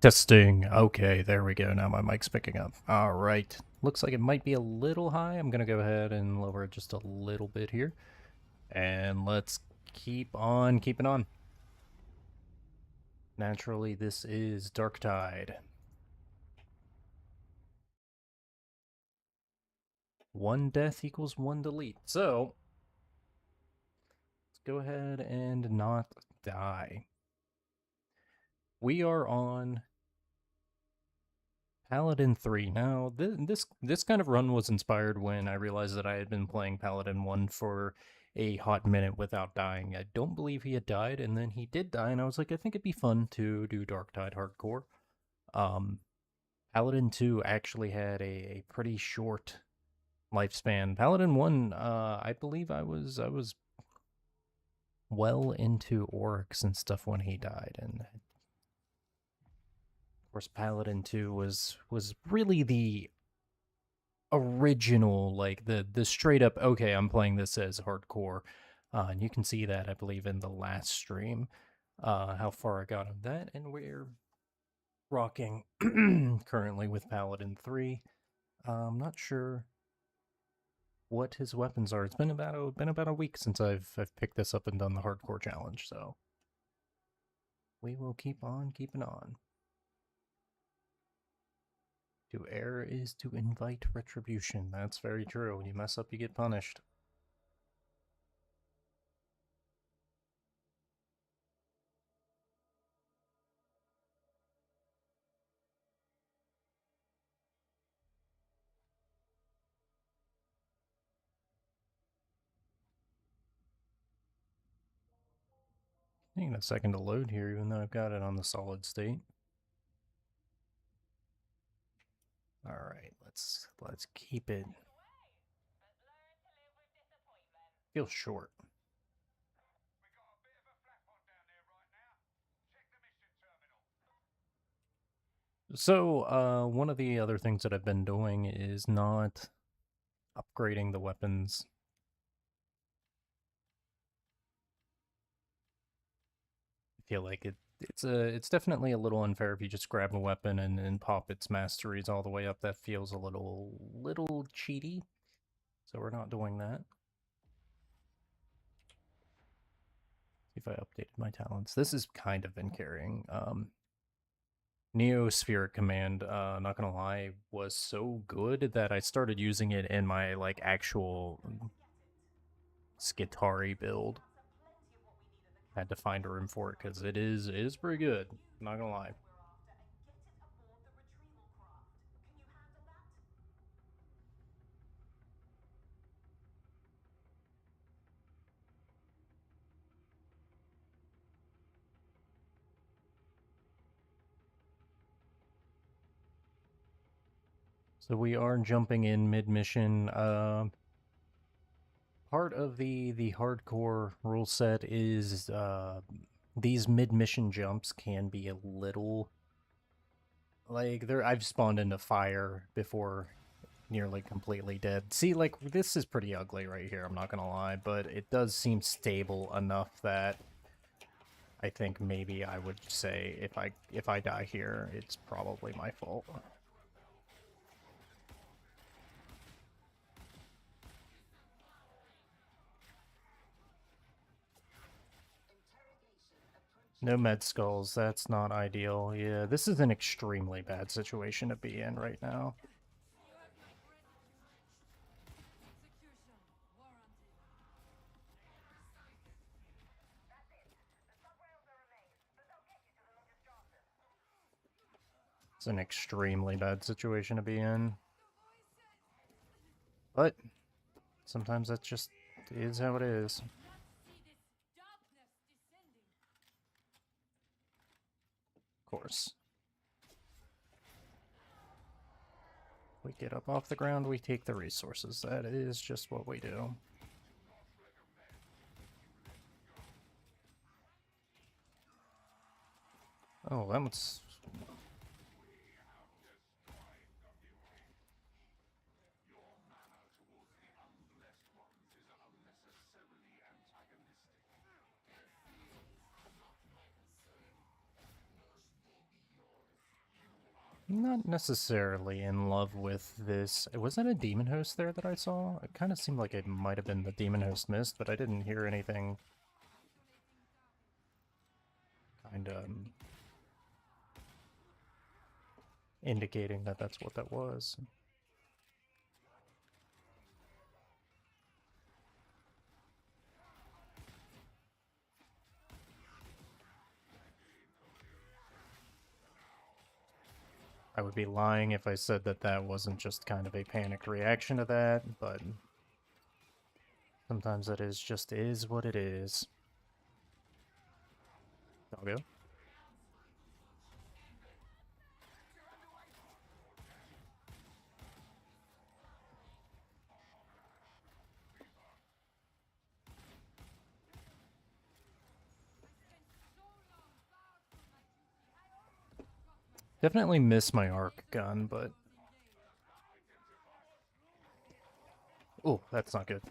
Testing. Okay, there we go. Now my mic's picking up. All right. Looks like it might be a little high. I'm going to go ahead and lower it just a little bit here. And let's keep on keeping on. Naturally, this is Darktide. 1 death equals 1 delete. So, let's go ahead and not die. We are on Paladin 3. Now, this kind of run was inspired when I realized that I had been playing Paladin 1 for a hot minute without dying. I don't believe he had died, and then he did die, and I was like, I think it'd be fun to do Darktide Hardcore. Um, Paladin 2 actually had a pretty short lifespan. Paladin 1, I believe I was well into Oryx and stuff when he died, and of course Paladin 2 was really the original, like the straight up, okay, I'm playing this as hardcore. And you can see that, I believe, in the last stream, how far I got on that, and we're rocking currently with Paladin 3. I'm not sure what his weapons are. It's been about a week since I've picked this up and done the hardcore challenge, so we will keep on keeping on. To err is to invite retribution. That's very true. When you mess up, you get punished. Taking a second to load here, even though I've got it on the solid state. All right, let's keep it. Feels short. So, one of the other things that I've been doing is not upgrading the weapons. I feel like it's definitely a little unfair if you just grab a weapon and pop its masteries all the way up. That feels a little cheaty. So we're not doing that. See if I updated my talents. This has kind of been carrying. Neospheric Command, not gonna lie, was so good that I started using it in my like actual Skitari build. Had to find a room for it because it is pretty good. Not gonna lie. So we are jumping in mid-mission. Part of the hardcore rule set is these mid-mission jumps can be a little like I've spawned into fire before, nearly completely dead. See, like this is pretty ugly right here. I'm not gonna lie, but it does seem stable enough that I think maybe I would say if I die here, it's probably my fault. No med skulls, that's not ideal. Yeah, this is an extremely bad situation to be in right now. It's an extremely bad situation to be in. But sometimes that just is how it is. Of course. We get up off the ground, we take the resources. That is just what we do. Oh, that one's... Not necessarily in love with this. Was that a demon host there that I saw? It kind of seemed like it might have been the demon host mist, but I didn't hear anything kind of indicating that that's what that was. I would be lying if I said that that wasn't just kind of a panicked reaction to that, but sometimes it is what it is. Doggo. Definitely miss my arc gun, but... Oh, that's not good.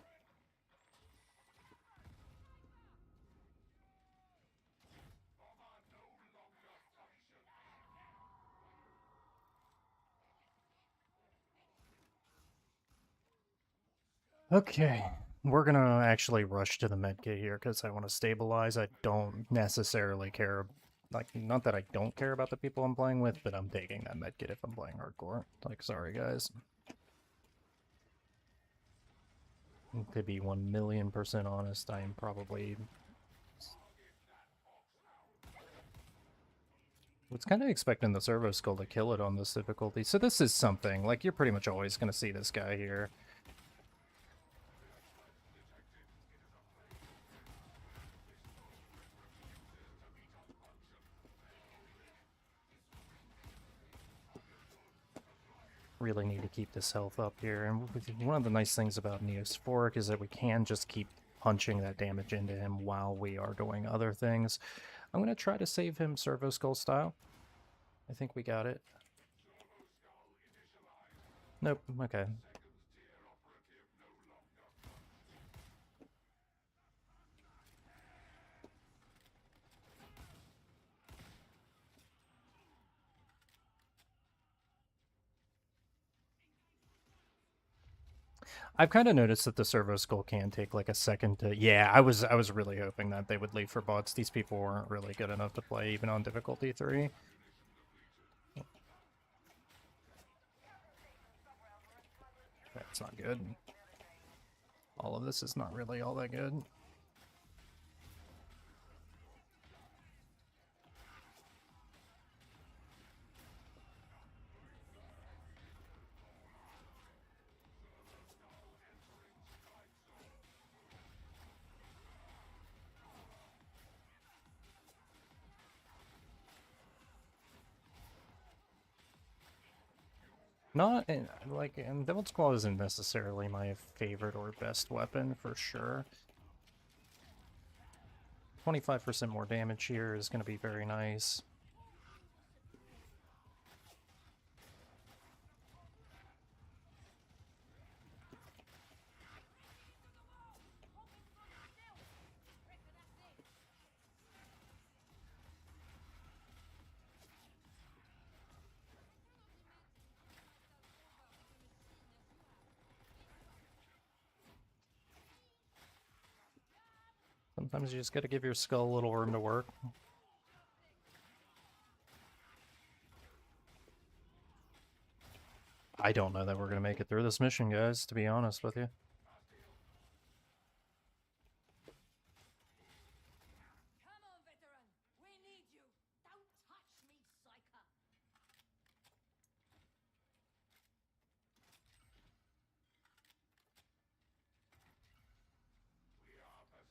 Okay, we're gonna actually rush to the medkit here because I want to stabilize. I don't necessarily care, like, not that I don't care about the people I'm playing with, but I'm taking that medkit if I'm playing hardcore. Like, sorry guys. To be 1,000,000% honest, I am probably... was kind of expecting the servo skull to kill it on this difficulty, so this is something. Like, you're pretty much always gonna see this guy here. Really need to keep this health up here. And one of the nice things about Neosporic is that we can just keep punching that damage into him while we are doing other things. I'm going to try to save him Servo Skull style. I think we got it. Nope, okay. I've kind of noticed that the Servo Skull can take like a second to... Yeah, I was really hoping that they would leave for bots. These people weren't really good enough to play even on difficulty 3. That's not good. All of this is not really all that good. Not, like, and Devil's Claw isn't necessarily my favorite or best weapon, for sure. 25% more damage here is going to be very nice. Sometimes you just gotta give your skull a little room to work. I don't know that we're gonna make it through this mission, guys, to be honest with you.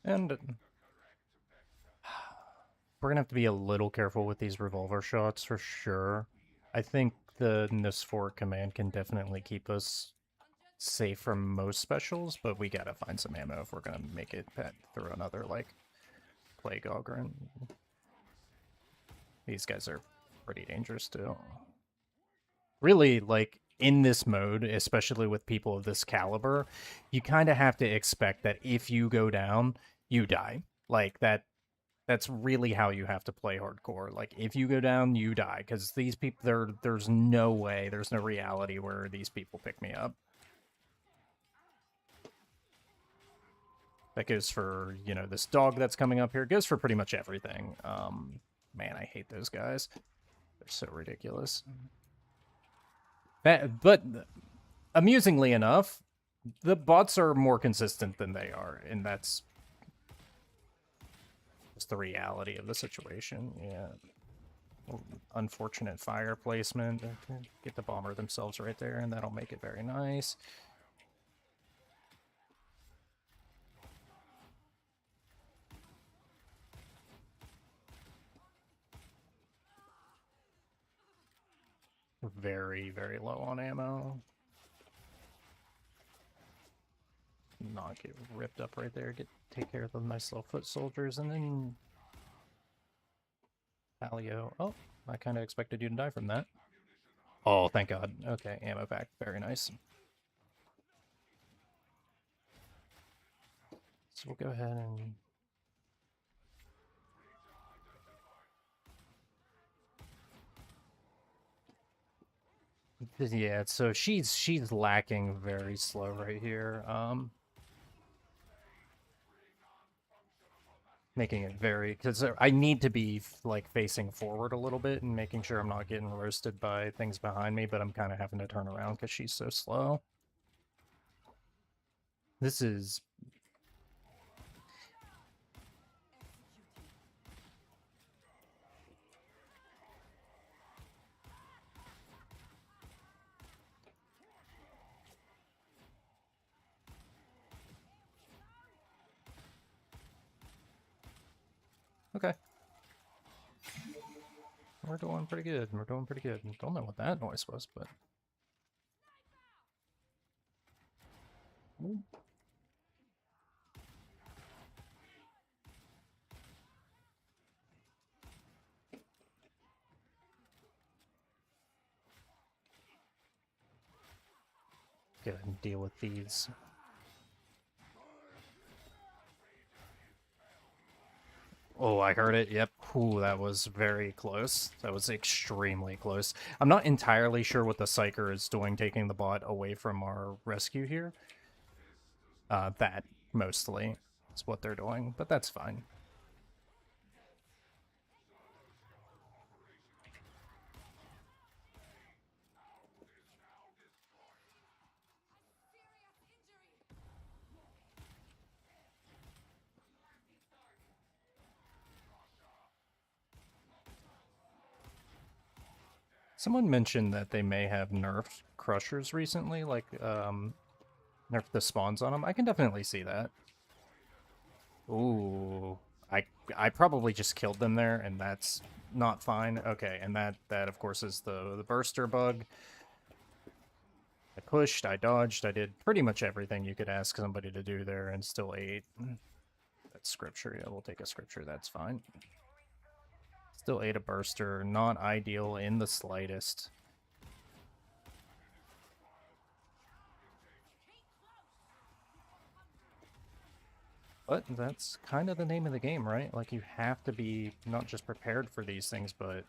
And we're gonna have to be a little careful with these revolver shots for sure. I think the Nisfor command can definitely keep us safe from most specials, but we gotta find some ammo if we're gonna make it through another, like, Plague Augur. These guys are pretty dangerous too. Really, like, in this mode, especially with people of this caliber, you kind of have to expect that if you go down, you die. Like, that That's really how you have to play hardcore. Like, if you go down, you die, because these people, there's no way, there's no reality where these people pick me up. That goes for, you know, this dog that's coming up here. It goes for pretty much everything. Man, I hate those guys. They're so ridiculous. But amusingly enough, the bots are more consistent than they are, and that's just the reality of the situation. Yeah. Unfortunate fire placement. Get the bomber themselves right there, and that'll make it very nice. Very, very low on ammo. Not get ripped up right there. Take care of the nice little foot soldiers, and then Palio. Oh, I kind of expected you to die from that. Oh, thank God. Okay, ammo pack. Very nice. So we'll go ahead and... Yeah, so she's lacking very slow right here. Making it very, because I need to be like facing forward a little bit and making sure I'm not getting roasted by things behind me, but I'm kind of having to turn around because she's so slow. This is... Okay. We're doing pretty good. We're doing pretty good. Don't know what that noise was, but... Ooh. Go ahead and deal with these. Oh, I heard it. Yep. Ooh, that was very close. That was extremely close. I'm not entirely sure what the Psyker is doing, taking the bot away from our rescue here. That, mostly, is what they're doing, but that's fine. Someone mentioned that they may have nerfed Crushers recently, like, nerfed the spawns on them. I can definitely see that. Ooh, I probably just killed them there, and that's not fine. Okay, and that of course is the burster bug. I pushed, I dodged, I did pretty much everything you could ask somebody to do there, and still ate. That's scripture. Yeah, we'll take a scripture. That's fine. Still ate a burster. Not ideal in the slightest. But that's kind of the name of the game, right? Like, you have to be not just prepared for these things, but...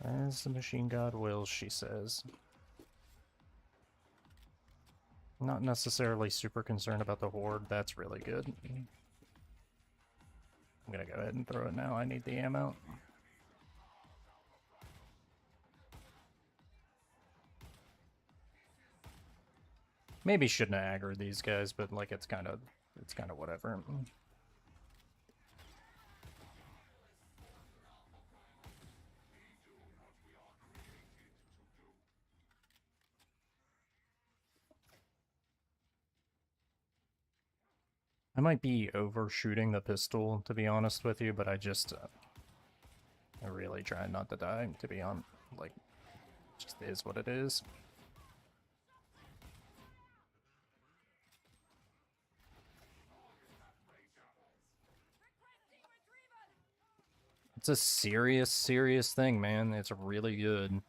As the machine god wills, she says. Not necessarily super concerned about the horde. That's really good. I'm gonna go ahead and throw it now. I need the ammo. Maybe shouldn't have aggroed these guys, but like it's kind of whatever. I might be overshooting the pistol, to be honest with you, but I just I really try not to die, to be honest. Like, it just is what it is. It's a serious, serious thing, man. It's really good.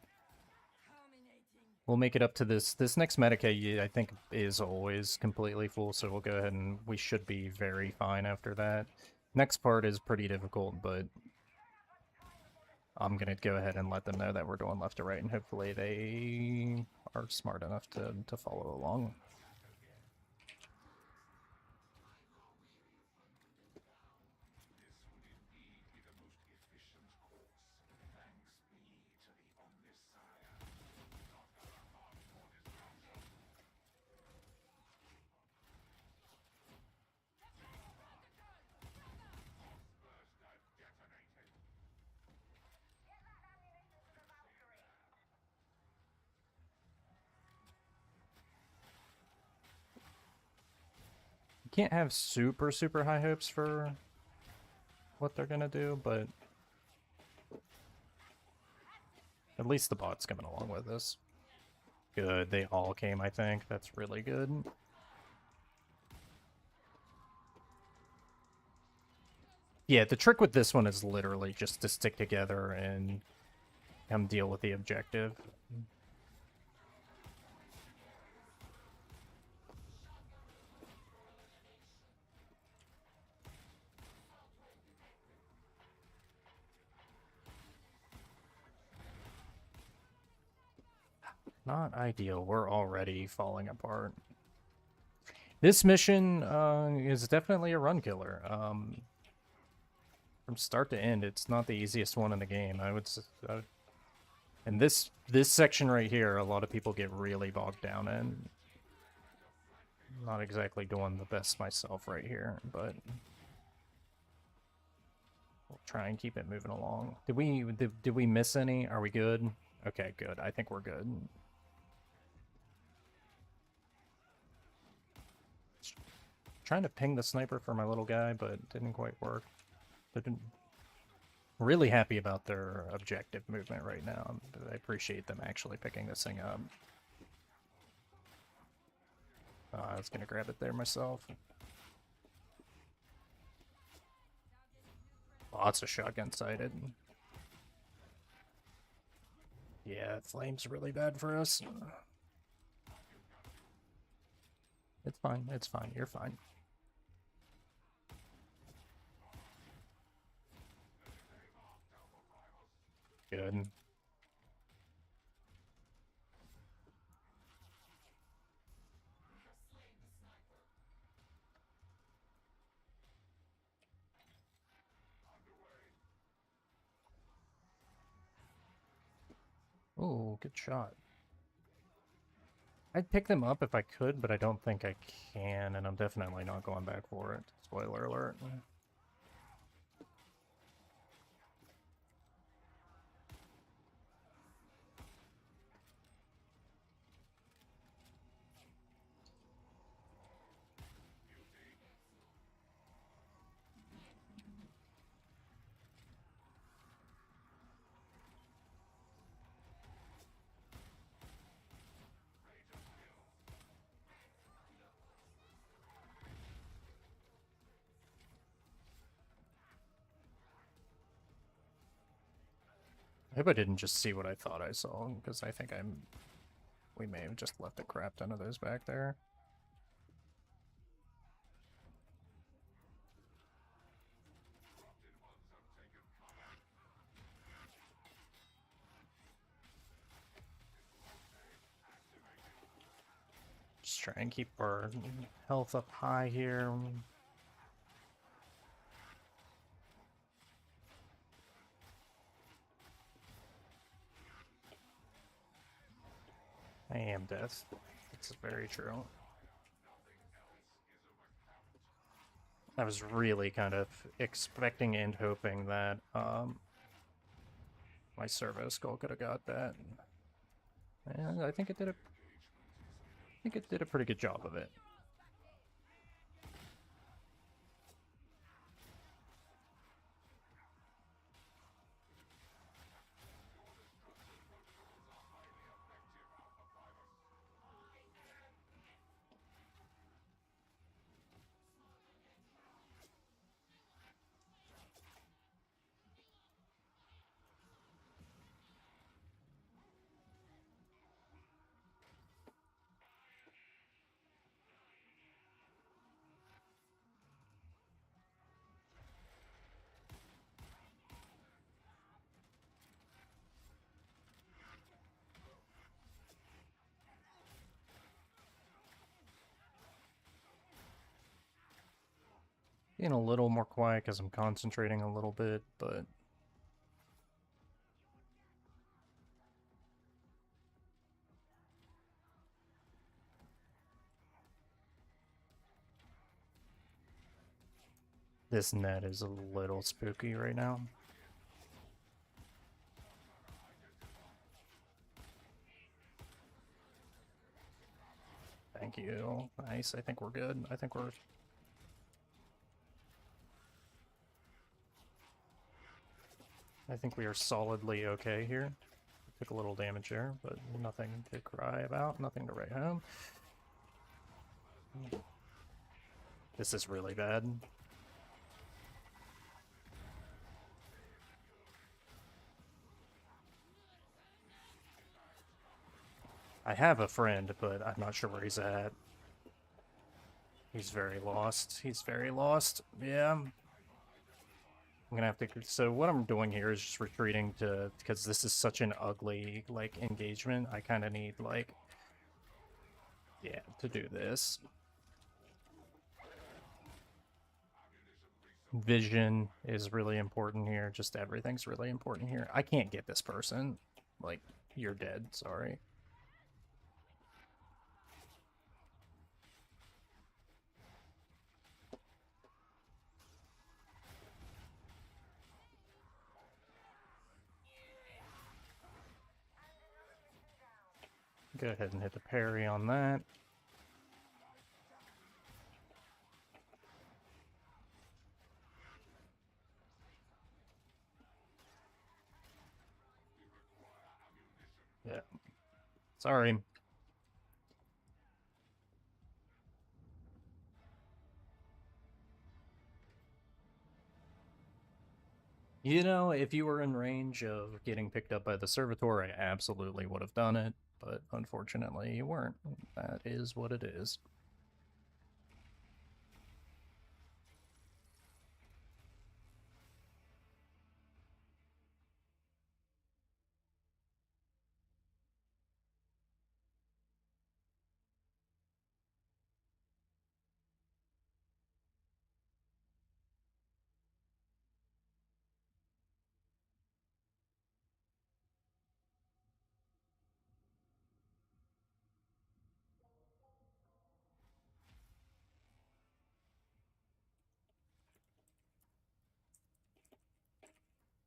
We'll make it up to this. This next Medicaid, I think, is always completely full, so we'll go ahead and we should be very fine after that. Next part is pretty difficult, but I'm gonna go ahead and let them know that we're going left to right, and hopefully they are smart enough to follow along. You can't have super high hopes for what they're gonna do, but at least the bot's coming along with us. Good, they all came, I think. That's really good. Yeah, the trick with this one is literally just to stick together and come deal with the objective. Not ideal. We're already falling apart. This mission is definitely a run killer. From start to end, it's not the easiest one in the game. And this section right here, a lot of people get really bogged down in. Not exactly doing the best myself right here, but we'll try and keep it moving along. Did we miss any? Are we good? Okay, good. I think we're good. Trying to ping the sniper for my little guy, but it didn't quite work. Really happy about their objective movement right now. I appreciate them actually picking this thing up. I was gonna grab it there myself. Lots of shotgun sighted. Yeah, flame's really bad for us. It's fine, it's fine, you're fine. Good. Oh, good shot. I'd pick them up if I could, but I don't think I can, and I'm definitely not going back for it. Spoiler alert. I hope I didn't just see what I thought I saw, because I think we may have just left a crap ton of those back there. Just try and keep our health up high here. I am death. It's very true. I was really kind of expecting and hoping that my servo skull could have got that. And I think it did a pretty good job of it. Being a little more quiet because I'm concentrating a little bit, but this net is a little spooky right now. Thank you. Nice. I think we're good. I think we are solidly okay here. Took a little damage there, but nothing to cry about, nothing to write home. This is really bad. I have a friend, but I'm not sure where he's at. He's very lost. He's very lost. Yeah. I'm gonna have to... So what I'm doing here is just retreating to... Because this is such an ugly, like, engagement. I kind of need, like... Yeah, to do this. Vision is really important here. Just everything's really important here. I can't get this person. Like, you're dead. Sorry. Go ahead and hit the parry on that. Yeah. Sorry. You know, if you were in range of getting picked up by the servitor, I absolutely would have done it, but unfortunately you weren't. That is what it is.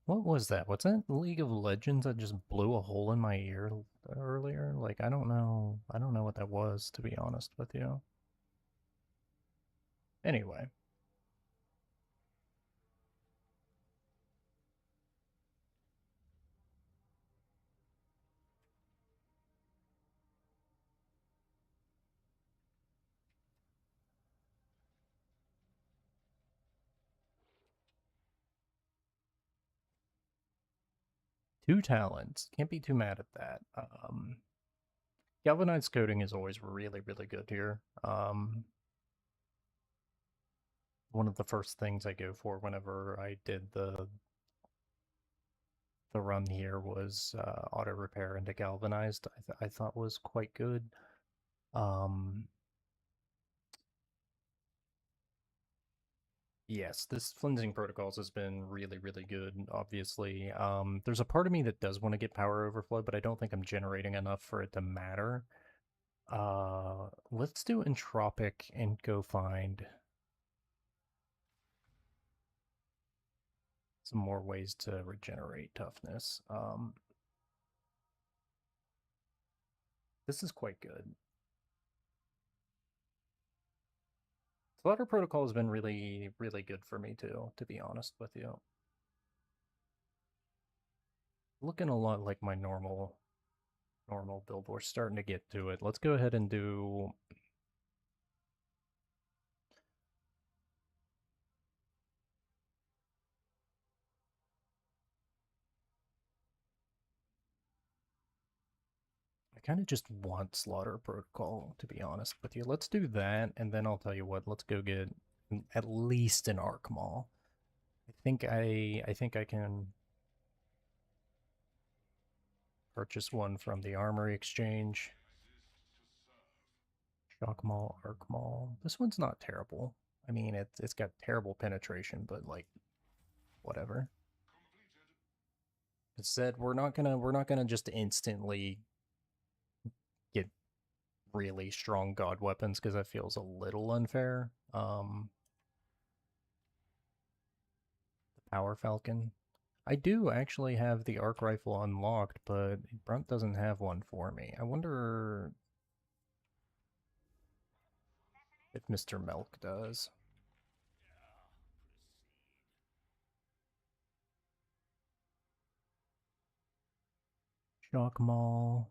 What was that? What's that League of Legends that just blew a hole in my ear earlier? Like, I don't know. I don't know what that was, to be honest with you. Anyway, 2 talents. Can't be too mad at that. Galvanized coating is always really, really good here. One of the first things I go for whenever I did the run here was auto repair into galvanized. I thought was quite good. Um, yes, this cleansing protocols has been really, really good. Obviously, there's a part of me that does want to get power overflow, but I don't think I'm generating enough for it to matter. Let's do entropic and go find some more ways to regenerate toughness. This is quite good. Slaughter Protocol has been really, really good for me too, to be honest with you. Looking a lot like my normal build. We're starting to get to it. Let's go ahead and do... I kind of just want Slaughter Protocol, to be honest with you. Let's do that, and then I'll tell you what, let's go get at least an Arc Maul. I think I can purchase one from the Armory Exchange. Shock Maul, Arc Maul. This one's not terrible. I mean, it's got terrible penetration, but like whatever. It said we're not gonna just instantly get really strong god weapons because that feels a little unfair. The Power Falcon. I do actually have the arc rifle unlocked, but Brunt doesn't have one for me. I wonder if Mr. Milk does. Shock Mall.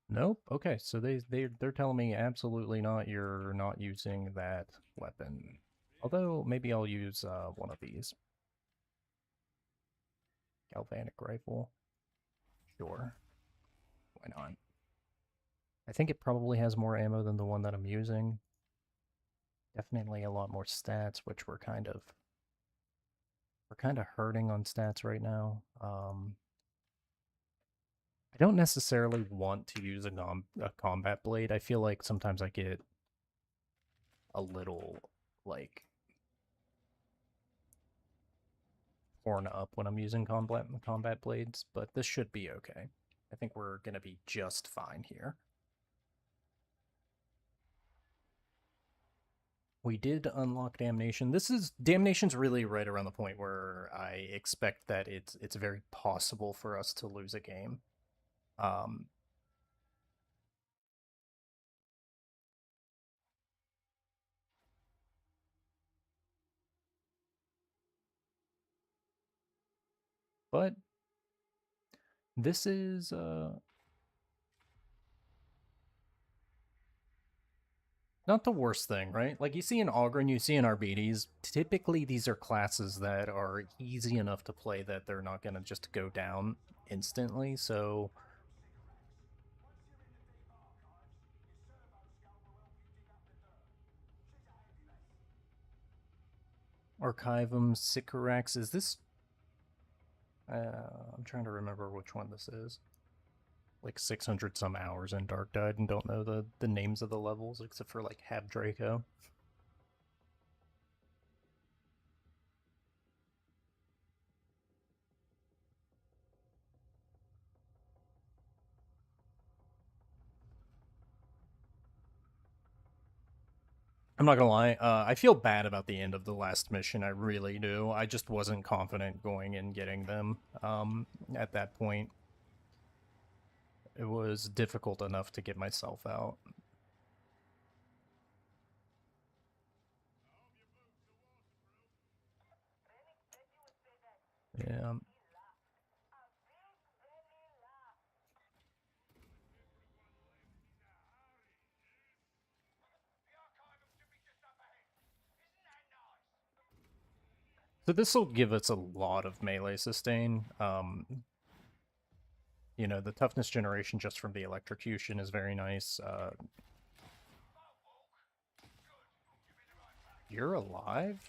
Nope. Okay, so they're telling me absolutely not. You're not using that weapon. Although maybe I'll use one of these. Galvanic rifle. Sure. Why not? I think it probably has more ammo than the one that I'm using. Definitely a lot more stats, which we're kind of hurting on stats right now. I don't necessarily want to use a combat blade. I feel like sometimes I get a little like torn up when I'm using combat blades, but this should be okay. I think we're gonna be just fine here. We did unlock Damnation. Damnation's really right around the point where I expect that it's very possible for us to lose a game. Um, but this is not the worst thing, right? Like you see in Ogren, you see in Arbites, typically these are classes that are easy enough to play that they're not gonna just go down instantly, so Archivum, Sycorax, is this I'm trying to remember which one this is. Like 600 some hours in Darktide and don't know the names of the levels except for like Hab Draco. I'm not gonna lie, I feel bad about the end of the last mission, I really do. I just wasn't confident going and getting them at that point. It was difficult enough to get myself out. Yeah. So this will give us a lot of melee sustain. You know, the toughness generation just from the electrocution is very nice. You're alive?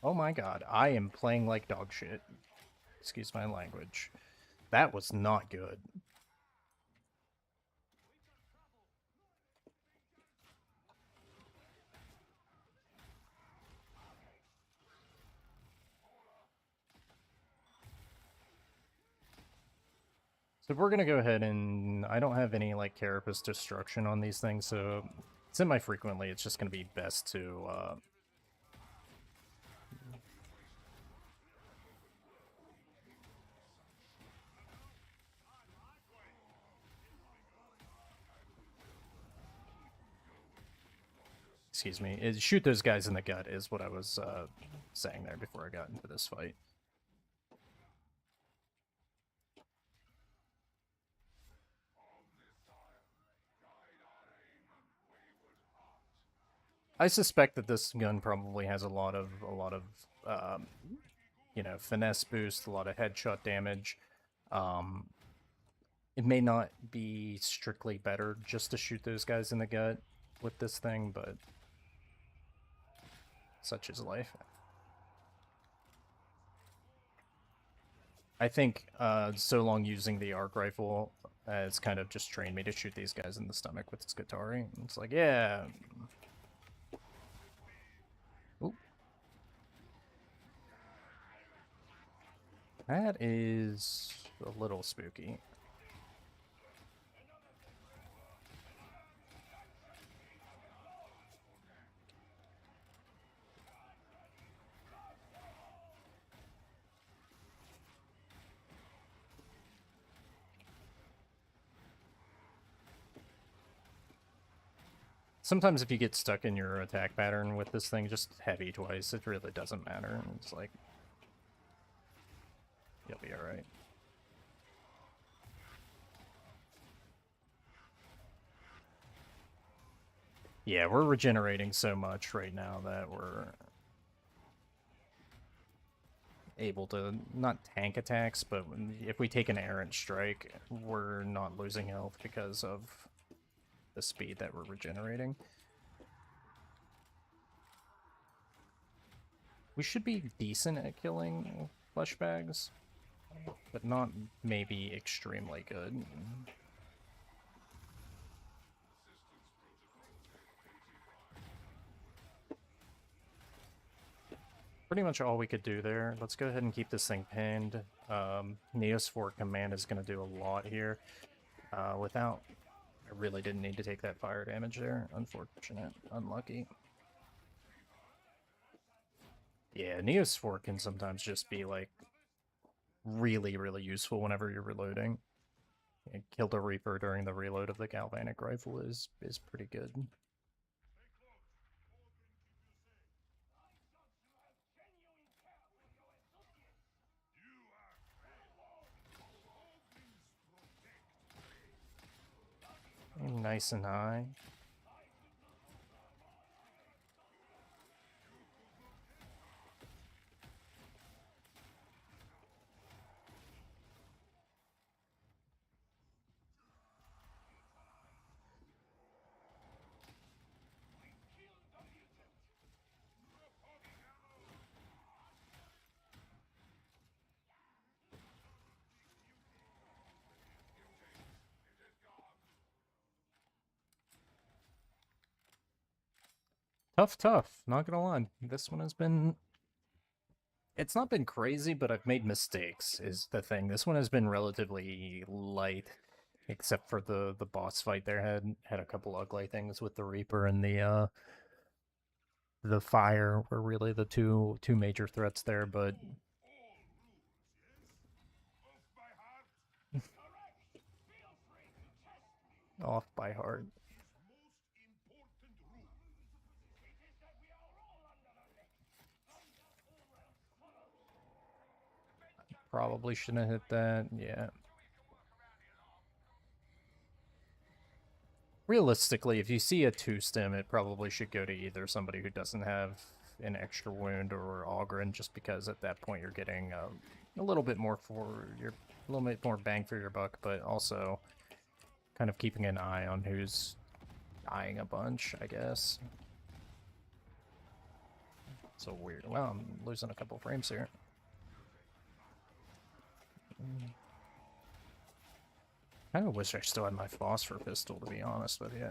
Oh my god, I am playing like dog shit. Excuse my language. That was not good. So we're gonna go ahead and I don't have any like carapace destruction on these things, so semi-frequently it's just gonna be best to excuse me, shoot those guys in the gut is what I was saying there before I got into this fight. I suspect that this gun probably has a lot of um, you know, finesse boost, a lot of headshot damage. Um, it may not be strictly better just to shoot those guys in the gut with this thing, but such is life. I think so long using the arc rifle has kind of just trained me to shoot these guys in the stomach with Skitari. It's like, yeah. That is a little spooky. Sometimes if you get stuck in your attack pattern with this thing, just heavy twice. It really doesn't matter. It's like, you'll be alright. Yeah, we're regenerating so much right now that we're able to not tank attacks, but if we take an errant strike, we're not losing health because of the speed that we're regenerating. We should be decent at killing flesh bags, but not maybe extremely good. Pretty much all we could do there. Let's go ahead and keep this thing pinned. Neosphere Command is going to do a lot here. Without... I really didn't need to take that fire damage there. Unfortunate. Unlucky. Yeah, Neosphere can sometimes just be, like, really, really useful whenever you're reloading. And Killed a Reaper during the reload of the Galvanic Rifle is pretty good. Nice and high. Tough. Not gonna lie. This one has been... It's not been crazy, but I've made mistakes, is the thing. This one has been relatively light, except for the boss fight there had a couple ugly things with the Reaper and the fire were really the two major threats there, but off by heart. Probably shouldn't have hit that, yeah. Realistically, if you see a 2-stem, it probably should go to either somebody who doesn't have an extra wound or Ogren, just because at that point you're getting a little bit more a little bit more bang for your buck, but also kind of keeping an eye on who's dying a bunch, I guess. So weird. Well, I'm losing a couple frames here. I kind of wish I still had my phosphor pistol, to be honest with you.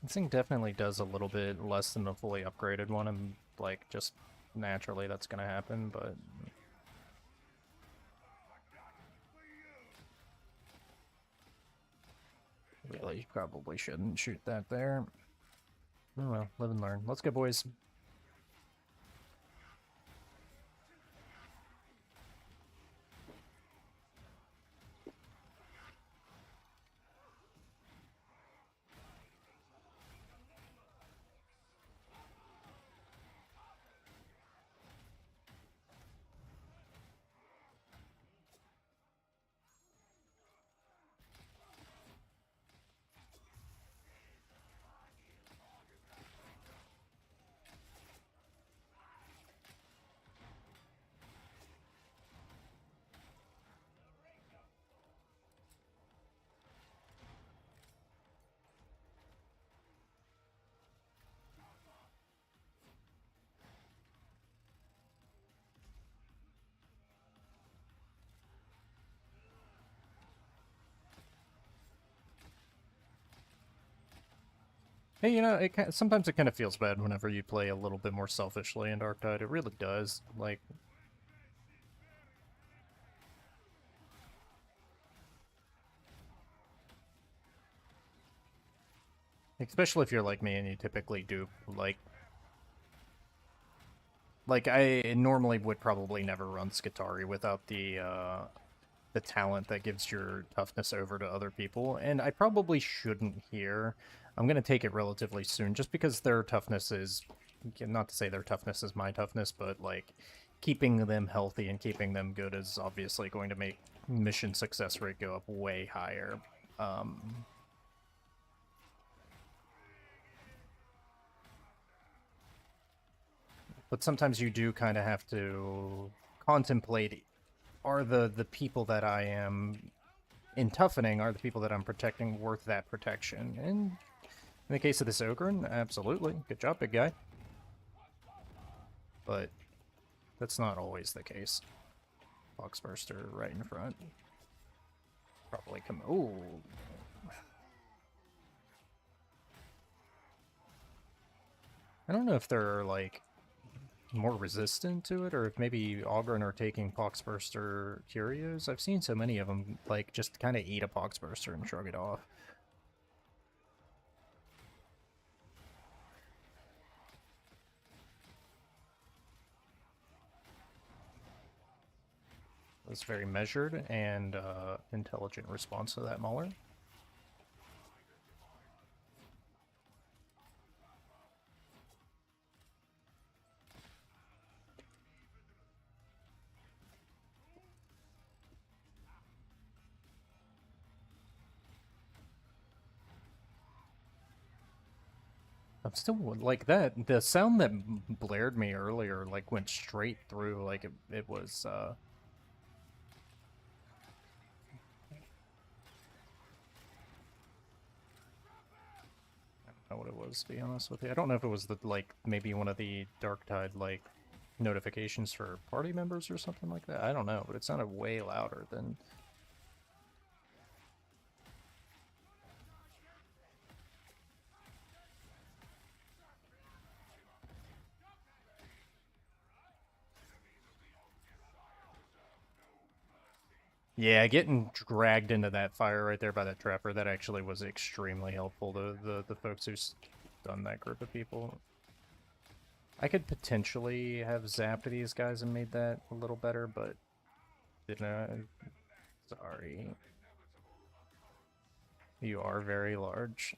This thing definitely does a little bit less than the fully upgraded one, and like just naturally that's gonna happen, but really probably shouldn't shoot that there. Oh well, live and learn. Let's go, boys. Hey, you know, sometimes it kind of feels bad whenever you play a little bit more selfishly in Darktide. It really does. Like, especially if you're like me and you typically do like I normally would probably never run Skitari without the talent that gives your toughness over to other people, and I probably shouldn't here. I'm gonna take it relatively soon, just because their toughness is, not to say their toughness is my toughness, but like keeping them healthy and keeping them good is obviously going to make mission success rate go up way higher. Um, but sometimes you do kind of have to contemplate, are the people that I am in toughening, are the people that I'm protecting worth that protection? And in the case of this Ogren, absolutely. Good job, big guy. But that's not always the case. Foxburster right in front. Probably come... Ooh. I don't know if they're, like, more resistant to it, or if maybe Ogren are taking Poxburster Curios. I've seen so many of them, like, just kind of eat a Poxburster and shrug it off. It was very measured and intelligent response to that Mauler. I'm still like that. The sound that blared me earlier, like, went straight through. Like it was. I don't know what it was, to be honest with you. I don't know if it was the like maybe one of the Darktide like notifications for party members or something like that. I don't know, but it sounded way louder than. Yeah, getting dragged into that fire right there by that trapper, that actually was extremely helpful to the folks who stunned that group of people. I could potentially have zapped these guys and made that a little better, but didn't. Sorry. You are very large.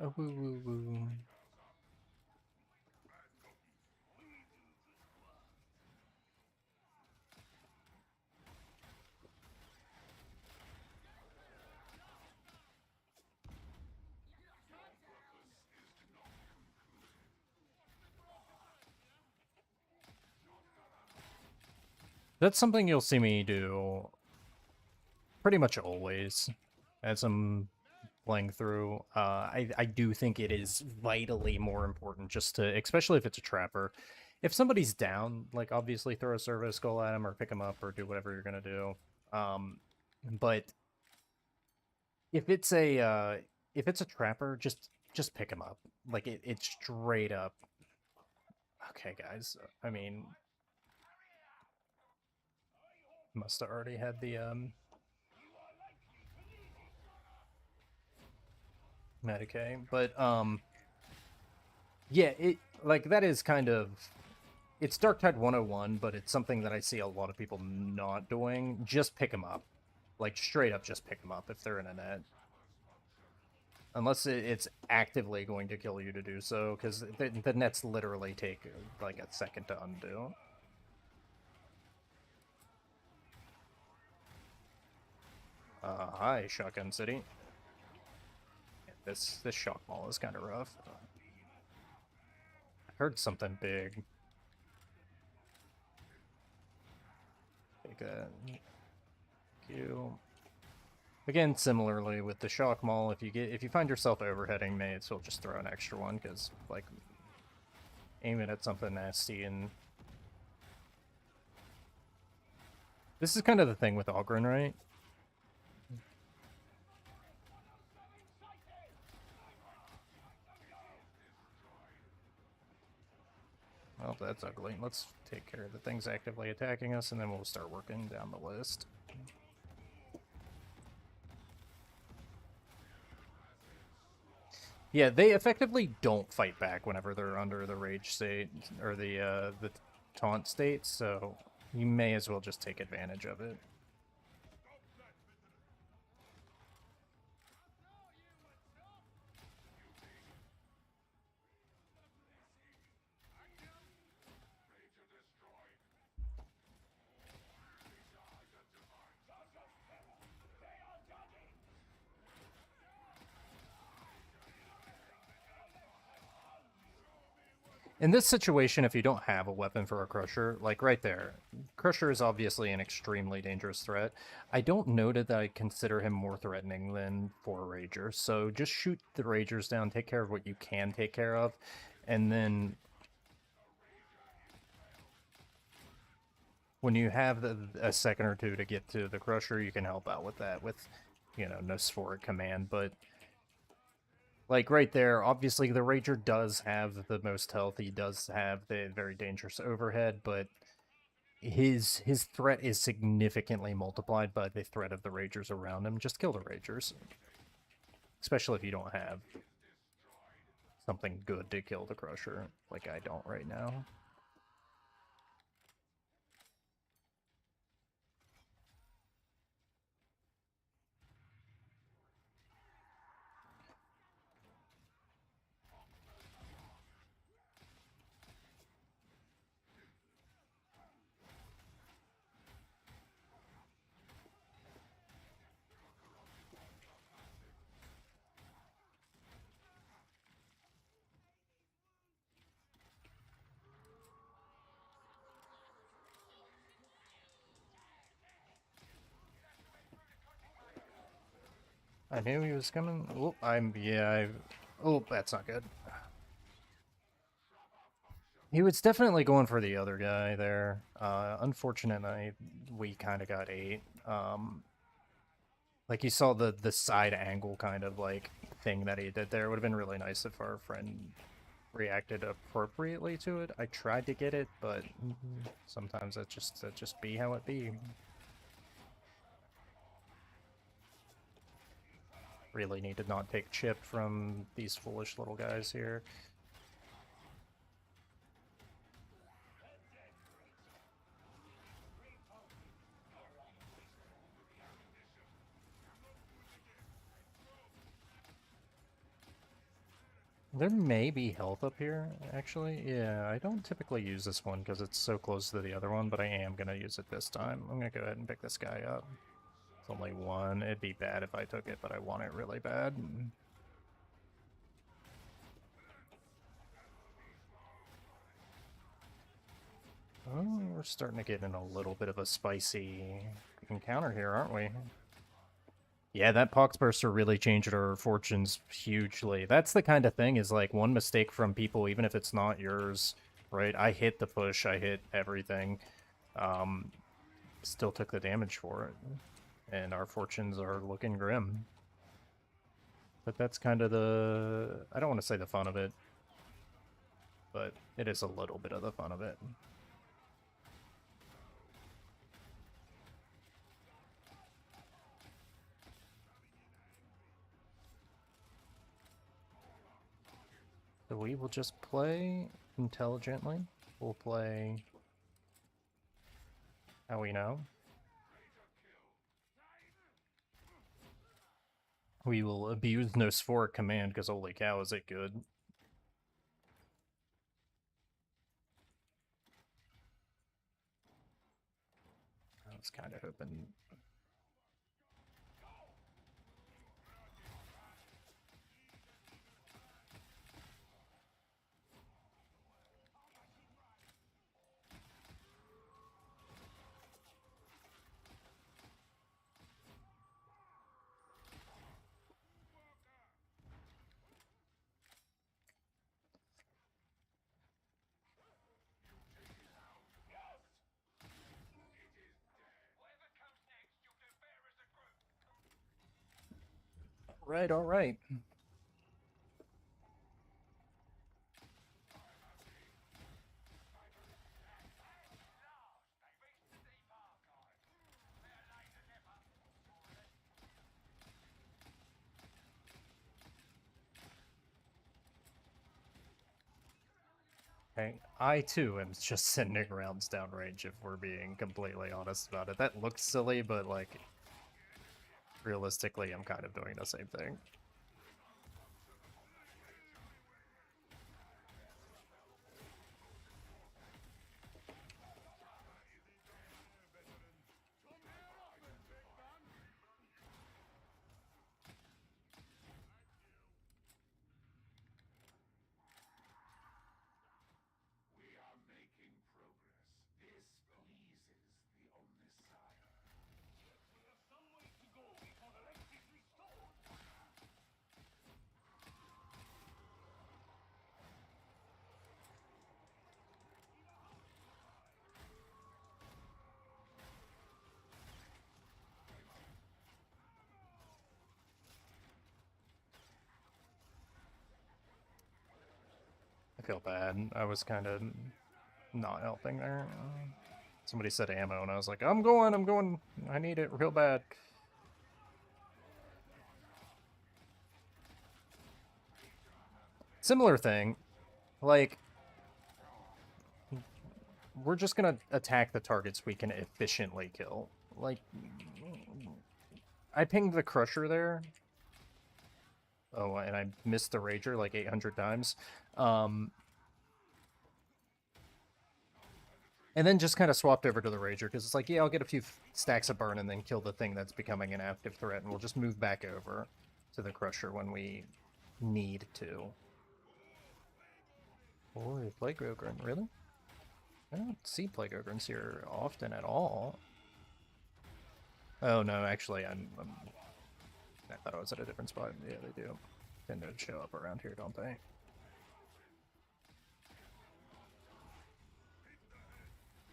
Oh, woo, woo, woo. That's something you'll see me do pretty much always as I'm playing through. I do think it is vitally more important just to, especially if it's a trapper. If somebody's down, like, obviously throw a servo skull at him or pick him up or do whatever you're gonna do. But if it's a trapper, just pick him up. Like, it's straight up. Okay, guys. I mean, must have already had the Medicaid, but yeah, it, like, that is kind of, it's Darktide 101, but it's something that I see a lot of people not doing. Just pick them up, like, straight up, just pick them up if they're in a net, unless it's actively going to kill you to do so, because the nets literally take like a second to undo. Hi, Shotgun City. This shock mall is kind of rough. I heard something big. that. Q. Again, similarly with the shock maul, if you find yourself overheading, may as well just throw an extra one, because like aim it at something nasty. And this is kind of the thing with Ogren, right? Well, that's ugly. Let's take care of the things actively attacking us, and then we'll start working down the list. Yeah, they effectively don't fight back whenever they're under the rage state, or the taunt state, so you may as well just take advantage of it. In this situation, if you don't have a weapon for a Crusher, like right there, Crusher is obviously an extremely dangerous threat. I don't know that I consider him more threatening than 4 Ragers, so just shoot the Ragers down, take care of what you can take care of, and then when you have a second or two to get to the Crusher, you can help out with that with, you know, Nosphoric Command, but like right there, obviously the Rager does have the most health. He does have the very dangerous overhead, but his threat is significantly multiplied by the threat of the Ragers around him. Just kill the Ragers. Especially if you don't have something good to kill the Crusher, like I don't right now. I knew he was coming. Oh, oh, that's not good. He was definitely going for the other guy there. Unfortunately, we kind of got ate. Like you saw the side angle kind of like thing that he did there. It would have been really nice if our friend reacted appropriately to it. I tried to get it, but sometimes that just be how it be. Really need to not take chip from these foolish little guys here. There may be health up here, actually. Yeah, I don't typically use this one because it's so close to the other one, but I am going to use it this time. I'm going to go ahead and pick this guy up. It's only one. It'd be bad if I took it, but I want it really bad. Oh, we're starting to get in a little bit of a spicy encounter here, aren't we? Yeah, that Poxburster really changed our fortunes hugely. That's the kind of thing, is like one mistake from people, even if it's not yours, right? I hit the push, I hit everything. Still took the damage for it. And our fortunes are looking grim. But that's kind of the... I don't want to say the fun of it, but it is a little bit of the fun of it. So we will just play intelligently. We'll play how we know. We will abuse Nosphoric Command, because holy cow, is it good. I was kind of hoping... right, all right. Okay, I too am just sending rounds downrange if we're being completely honest about it. That looks silly, but like realistically I'm kind of doing the same thing. I feel bad. I was kind of not helping there. Somebody said ammo, and I was like, I'm going. I need it real bad. Similar thing. Like, we're just gonna attack the targets we can efficiently kill. Like, I pinged the Crusher there. Oh, and I missed the Rager like 800 times. And then just kind of swapped over to the Rager, because it's like, yeah, I'll get a few stacks of burn and then kill the thing that's becoming an active threat, and we'll just move back over to the Crusher when we need to. Or Plague Ogryn, really? I don't see Plague Ogrins here often at all. Oh no, actually, I thought I was at a different spot. Yeah, they do tend to show up around here, don't they?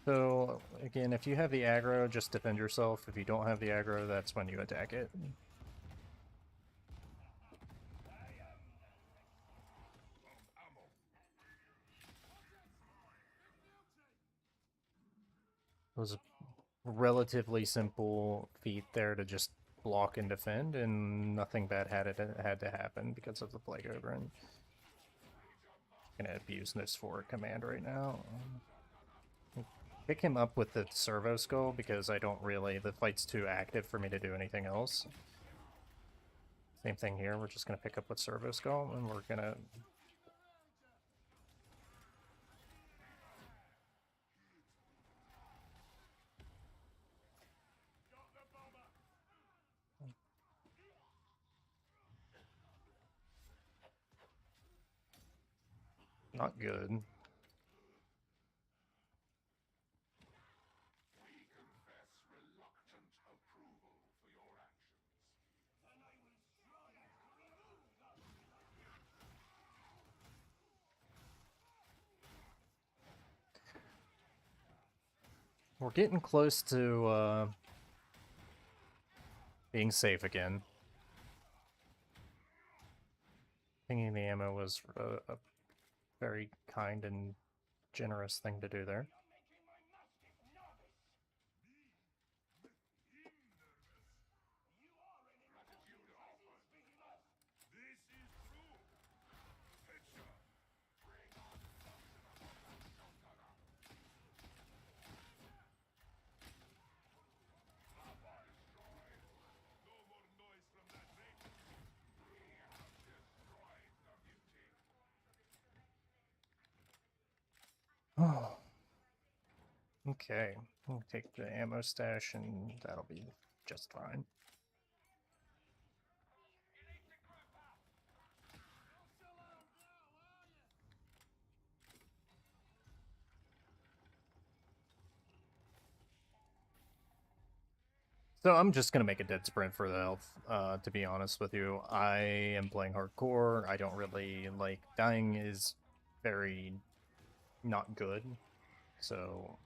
So, again, if you have the aggro, just defend yourself. If you don't have the aggro, that's when you attack it. It was a relatively simple feat there to just block and defend, and nothing bad had to happen because of the Plague Ogryn. Gonna abuse this for command right now. Pick him up with the Servo Skull because I don't really... The fight's too active for me to do anything else. Same thing here. We're just gonna pick up with Servo Skull, and we're gonna... Not good. We're getting close to being safe again. Pinging the ammo was a very kind and generous thing to do there. Oh. Okay, we'll take the ammo stash and that'll be just fine. So I'm just gonna make a dead sprint for the health, to be honest with you. I am playing hardcore. I don't really like... Dying is very not good. So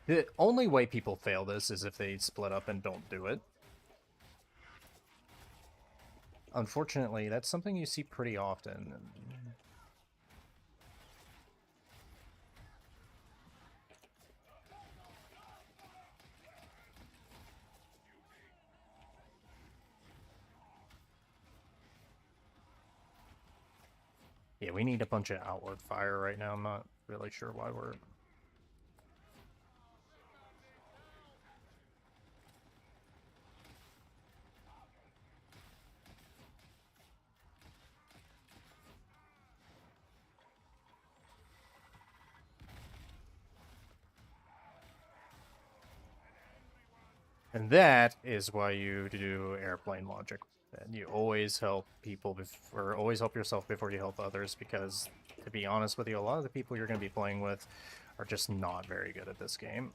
the only way people fail this is if they split up and don't do it. Unfortunately, that's something you see pretty often. Yeah, we need a bunch of outward fire right now. I'm not really sure why we're... And that is why you do airplane logic. And you always help people, or always help yourself before you help others, because, to be honest with you, a lot of the people you're going to be playing with are just not very good at this game.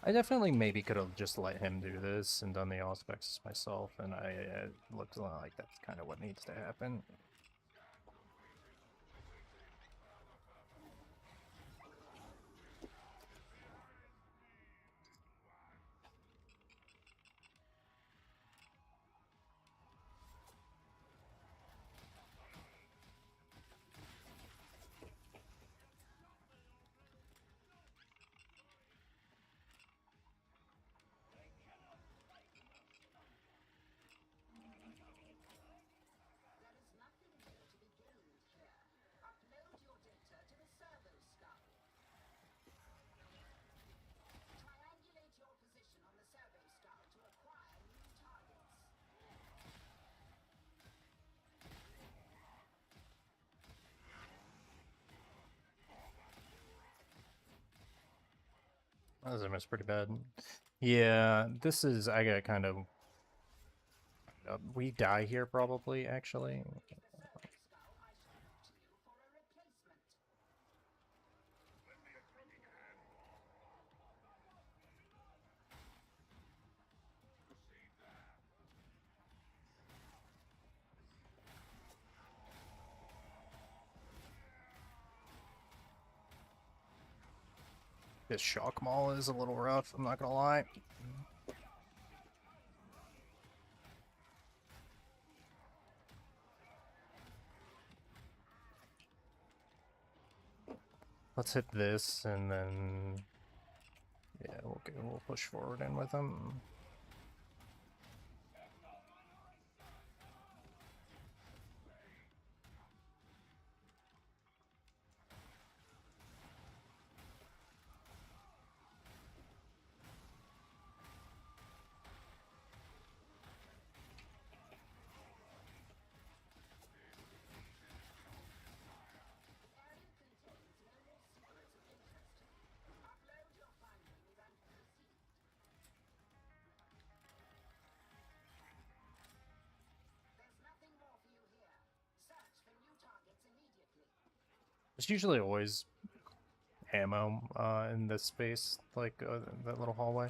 I definitely maybe could have just let him do this and done the aspects myself, and it looks like that's kind of what needs to happen. That was almost pretty bad. Yeah, this is, I got kind of, we die here probably, actually. This shock maul is a little rough, I'm not gonna lie. Let's hit this, and then... yeah, we'll push forward in with him. There's usually always ammo in this space, like that little hallway.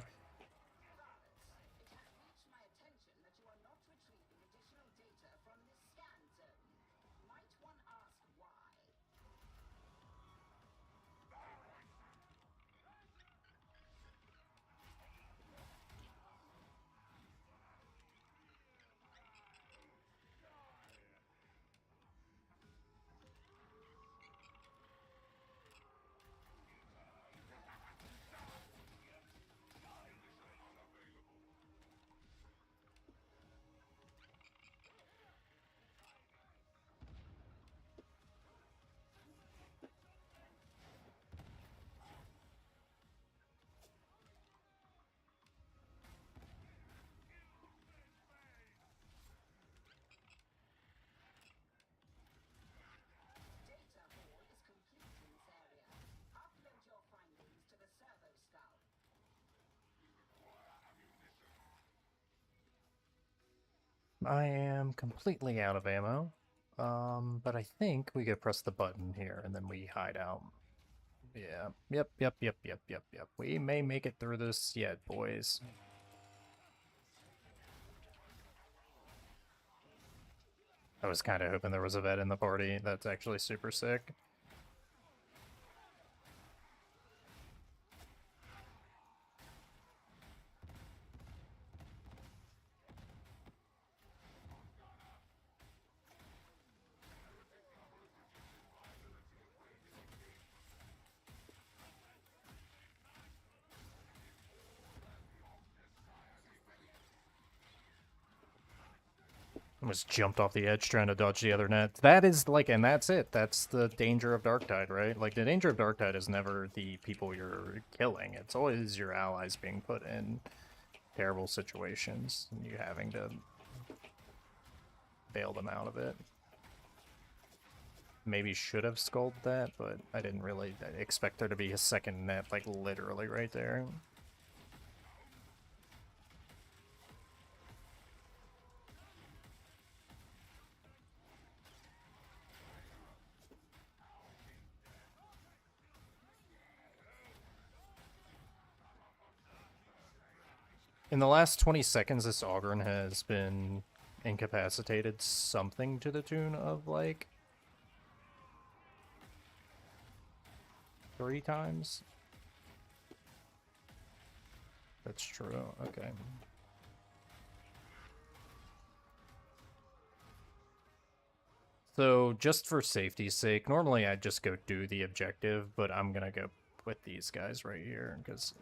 I am completely out of ammo, but I think we could press the button here and then we hide out. Yeah, yep. We may make it through this yet, boys. I was kind of hoping there was a vet in the party. That's actually super sick. Almost jumped off the edge trying to dodge the other net. That is like, and that's it. That's the danger of Darktide, right? Like, the danger of Darktide is never the people you're killing. It's always your allies being put in terrible situations and you having to bail them out of it. Maybe should have sculled that, but I didn't really expect there to be a second net, like, literally right there. In the last 20 seconds, this Ogryn has been incapacitated something to the tune of, like, 3 times. That's true, okay. So, just for safety's sake, normally I'd just go do the objective, but I'm gonna go with these guys right here, because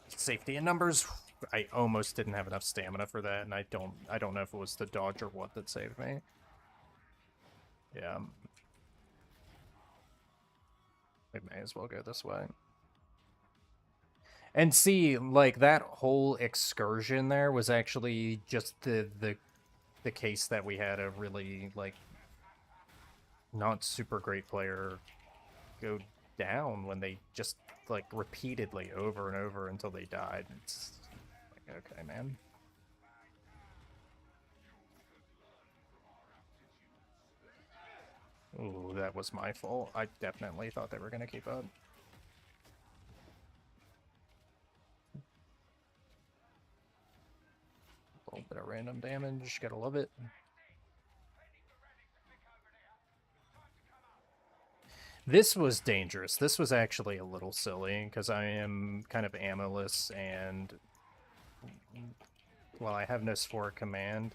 safety in numbers, I almost didn't have enough stamina for that, and I don't know if it was the dodge or what that saved me. Yeah. We may as well go this way. And see, like, that whole excursion there was actually just the case that we had a really, like, not super great player go down when they just, like, repeatedly over and over until they died. It's like, okay, man. Ooh, that was my fault. I definitely thought they were gonna keep up. A little bit of random damage, gotta love it. This was dangerous. This was actually a little silly, because I am kind of ammoless, and well, I have no Spore command.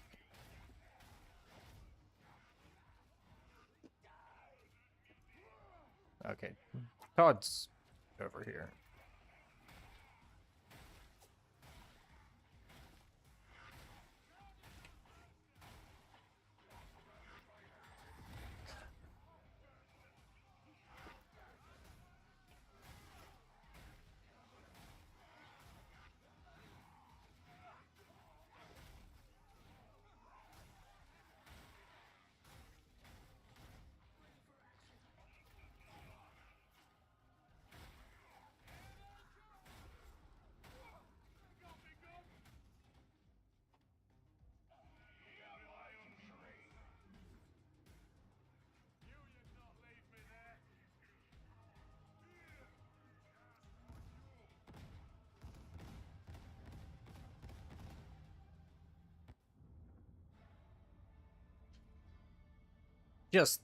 Okay, Todd's over here. Just,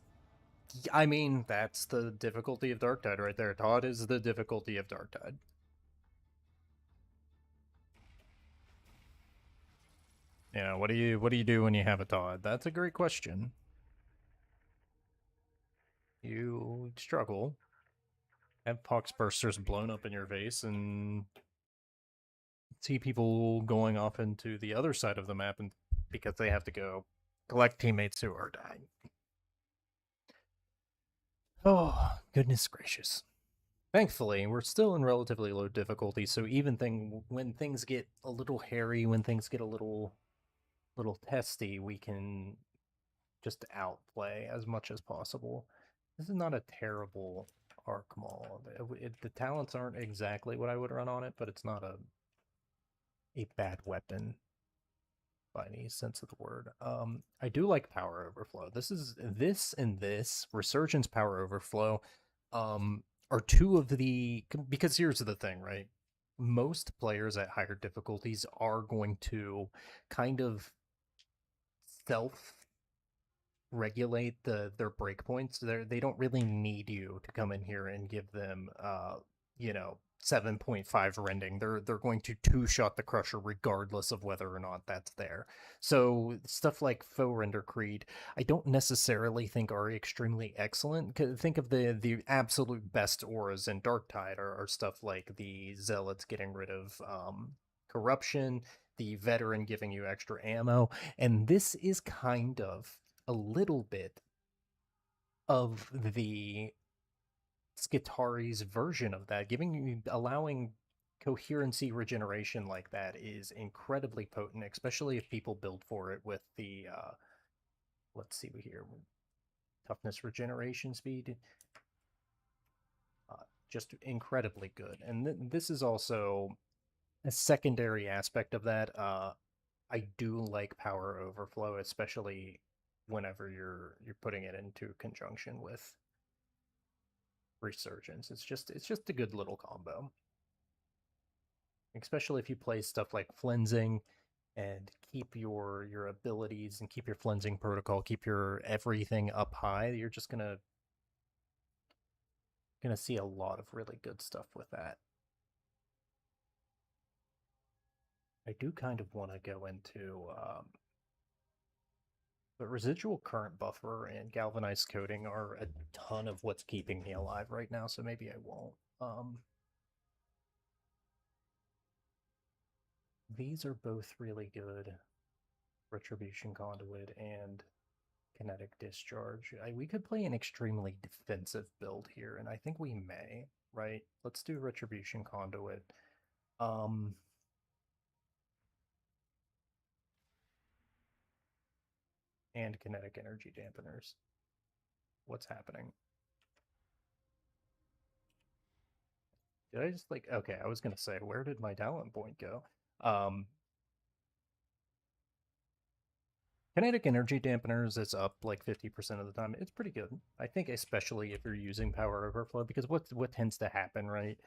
I mean, that's the difficulty of Darktide right there. Todd is the difficulty of Darktide. You know, what do you do when you have a Todd? That's a great question. You struggle. Have poxbursters blown up in your face and see people going off into the other side of the map and because they have to go collect teammates who are dying. Oh, goodness gracious. Thankfully, we're still in relatively low difficulty, so even when things get a little hairy, when things get a little testy, we can just outplay as much as possible. This is not a terrible arc maul. The talents aren't exactly what I would run on it, but it's not a bad weapon by any sense of the word. I do like power overflow. This and this resurgence power overflow are two of the, because here's the thing, right? Most players at higher difficulties are going to kind of self regulate their breakpoints. They don't really need you to come in here and give them 7.5 rending. They're going to two-shot the Crusher regardless of whether or not that's there. So stuff like faux render creed, I don't necessarily think are extremely excellent. Think of the absolute best auras in Darktide are stuff like the Zealots getting rid of corruption, the veteran giving you extra ammo, and this is kind of a little bit of the Skitari's version of that, allowing coherency regeneration like that is incredibly potent, especially if people build for it with the let's see here, toughness regeneration speed, just incredibly good. And this is also a secondary aspect of that. I do like power overflow, especially whenever you're putting it into conjunction with resurgence. It's just a good little combo, especially if you play stuff like flensing and keep your abilities and keep your flensing protocol, keep your everything up high. You're just gonna see a lot of really good stuff with that. I do kind of want to go into but residual current buffer and galvanized coating are a ton of what's keeping me alive right now, so maybe I won't. These are both really good. Retribution Conduit and Kinetic Discharge. We could play an extremely defensive build here, and I think we may, right? Let's do Retribution Conduit. Um, and Kinetic Energy Dampeners. What's happening? Did I just like, okay, I was gonna say, where did my talent point go? Kinetic energy dampeners is up like 50% of the time. It's pretty good. I think especially if you're using power overflow, because what tends to happen, right,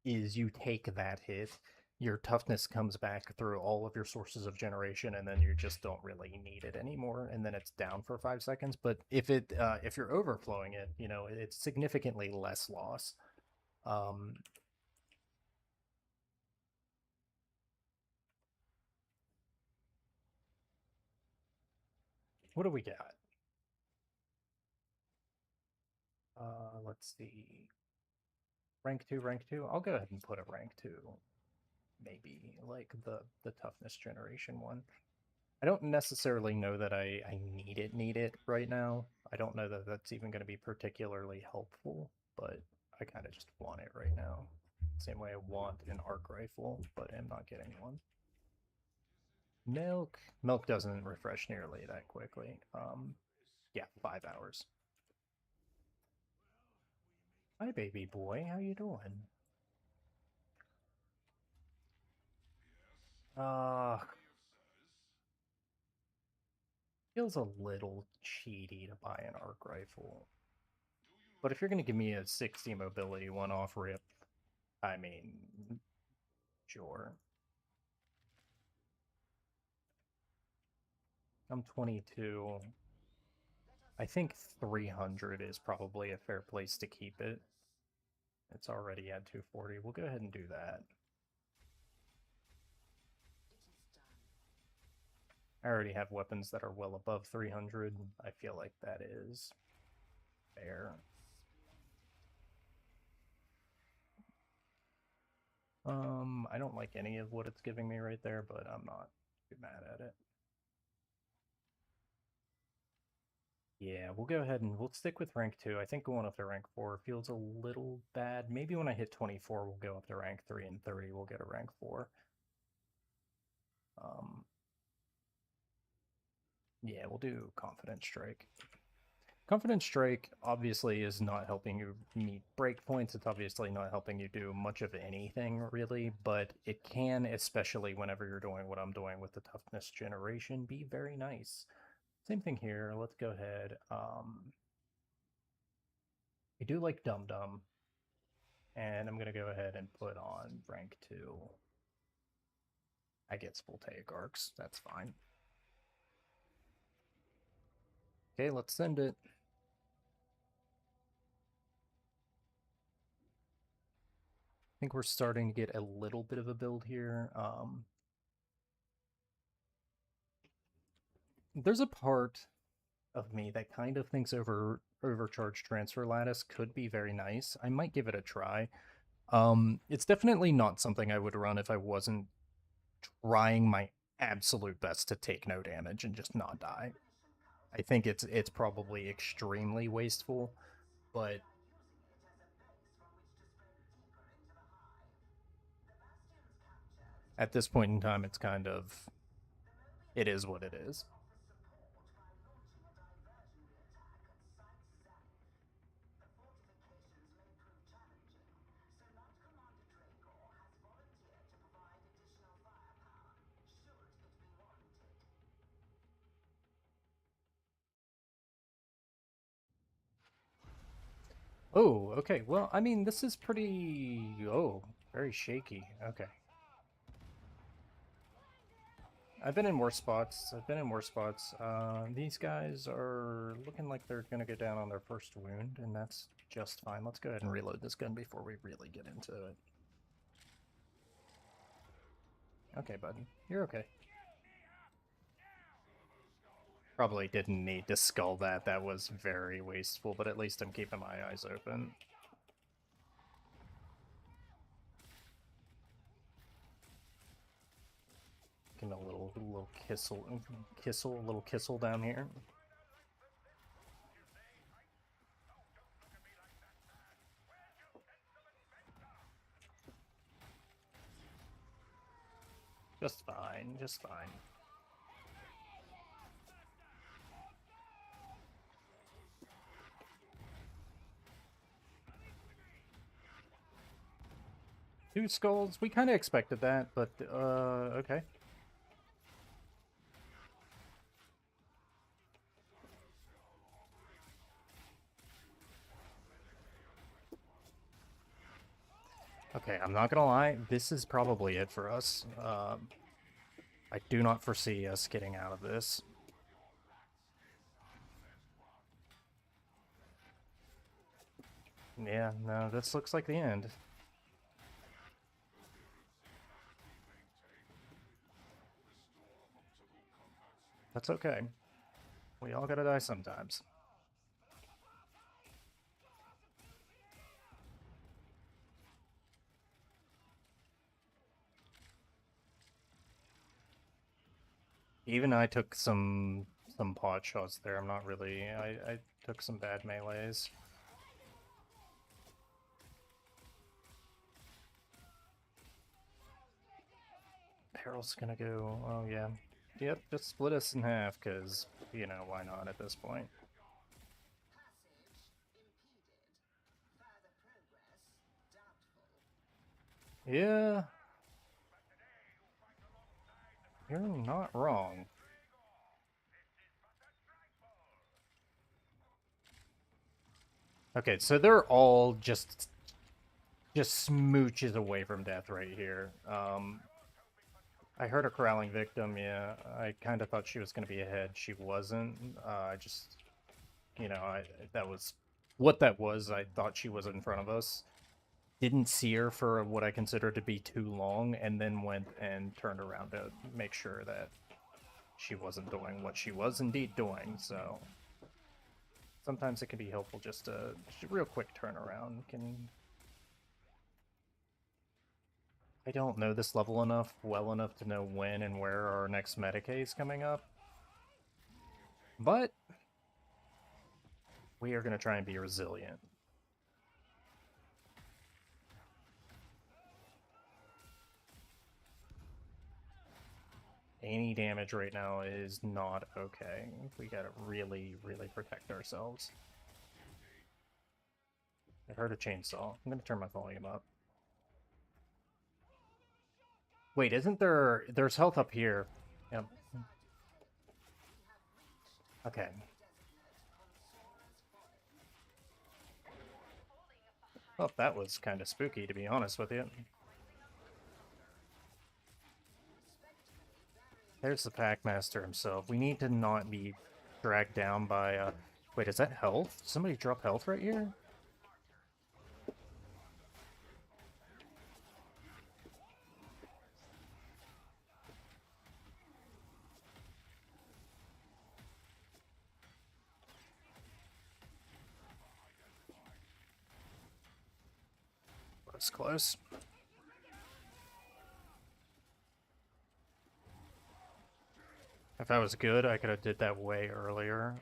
is you take that hit, your toughness comes back through all of your sources of generation, and then you just don't really need it anymore, and then it's down for 5 seconds. But if you're overflowing it, it's significantly less loss. What do we got? Let's see. Rank 2, rank 2. I'll go ahead and put a rank 2. Maybe like the toughness generation one. I don't necessarily know that I need it right now. I don't know that that's even going to be particularly helpful, but I kind of just want it right now. Same way I want an arc rifle, but I'm not getting one. Milk doesn't refresh nearly that quickly. Yeah, 5 hours. Hi, baby boy. How you doing? Uh, feels a little cheaty to buy an arc rifle. But if you're going to give me a 60 mobility one off rip, I mean, sure. I'm 22. I think 300 is probably a fair place to keep it. It's already at 240. We'll go ahead and do that. I already have weapons that are well above 300. I feel like that is fair. I don't like any of what it's giving me right there, but I'm not too mad at it. Yeah, we'll go ahead and we'll stick with rank 2. I think going up to rank 4 feels a little bad. Maybe when I hit 24, we'll go up to rank 3, and 30, we'll get a rank 4. Yeah, we'll do Confident Strike. Confident Strike obviously is not helping you meet breakpoints. It's obviously not helping you do much of anything, really, but it can, especially whenever you're doing what I'm doing with the toughness generation, be very nice. Same thing here. Let's go ahead. I do like Dum Dum, and I'm going to go ahead and put on rank 2. I get Voltaic Arcs. That's fine. Okay, let's send it. I think we're starting to get a little bit of a build here. There's a part of me that kind of thinks overcharged transfer lattice could be very nice. I might give it a try. It's definitely not something I would run if I wasn't trying my absolute best to take no damage and just not die. I think it's probably extremely wasteful, but at this point in time, it's kind of it is what it is. Oh, okay. Well, I mean, this is pretty... Oh, very shaky. Okay. I've been in worse spots. I've been in worse spots. These guys are looking like they're going to go down on their first wound, and that's just fine. Let's go ahead and reload this gun before we really get into it. Okay, buddy. You're okay. Probably didn't need to skull that. That was very wasteful, but at least I'm keeping my eyes open. Getting a little kissel down here. Just fine, just fine. Two skulls? We kind of expected that, but, okay. Okay, I'm not gonna lie, this is probably it for us. I do not foresee us getting out of this. Yeah, no, this looks like the end. That's okay. We all gotta die sometimes. Even I took some pot shots there. I'm not really... I took some bad melees. Harold's gonna go... Oh, yeah. Yep, just split us in half, because, you know, why not at this point? Yeah. You're not wrong. Okay, so they're all just smooches away from death right here. I heard a corralling victim, yeah. I kind of thought she was going to be ahead. She wasn't. I just, you know, that was what that was. I thought she was in front of us. Didn't see her for what I consider to be too long, and then went and turned around to make sure that she wasn't doing what she was indeed doing, so... Sometimes it can be helpful just a real quick turnaround. I don't know this level well enough to know when and where our next Medicaid is coming up. But we are going to try and be resilient. Any damage right now is not okay. We gotta really, really protect ourselves. I heard a chainsaw. I'm gonna turn my volume up. Wait, isn't there... There's health up here. Yep. Okay. Well, that was kind of spooky, to be honest with you. There's the Packmaster himself. We need to not be dragged down by, wait, is that health? Somebody drop health right here? That's close. If I was good, I could have did that way earlier.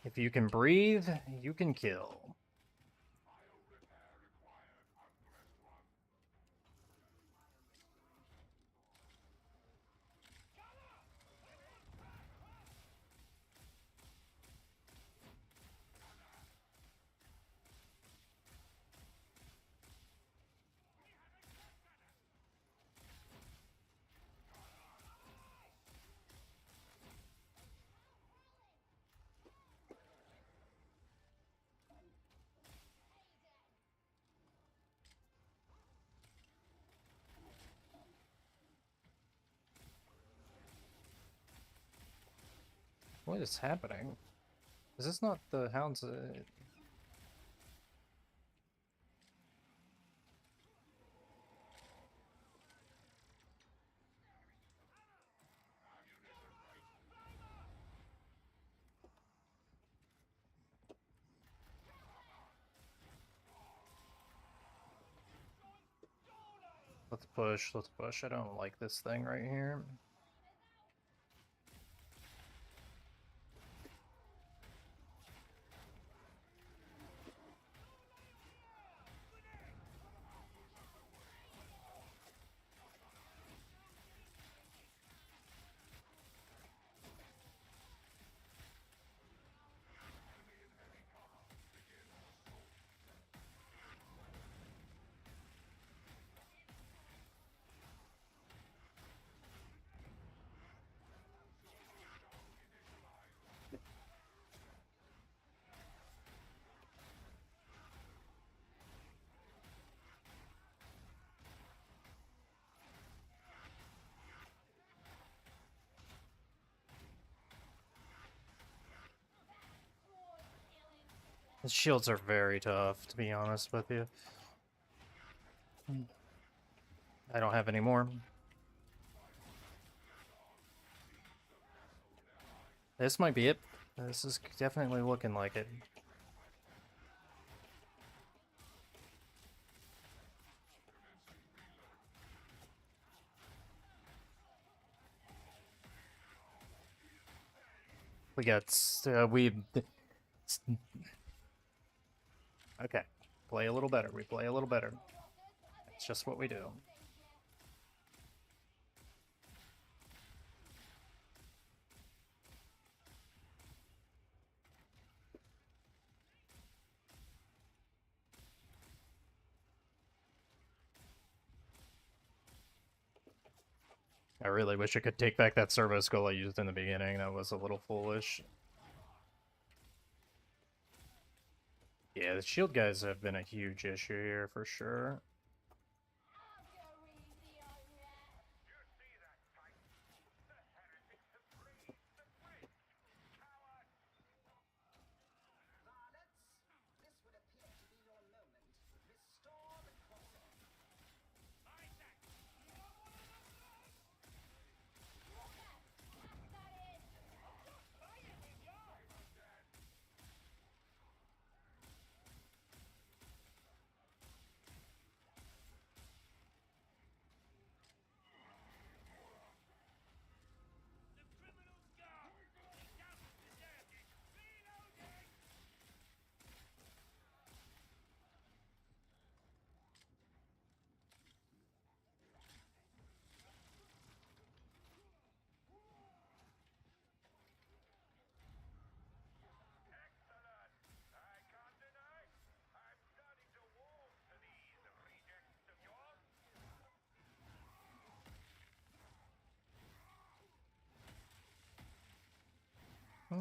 If you can breathe, you can kill. What is happening? Is this not the hounds? Let's push, let's push. I don't like this thing right here. The shields are very tough, to be honest with you. I don't have any more. This might be it. This is definitely looking like it. We got, okay. Play a little better. We play a little better. It's just what we do. I really wish I could take back that servo skull I used in the beginning. That was a little foolish. Yeah, the shield guys have been a huge issue here for sure.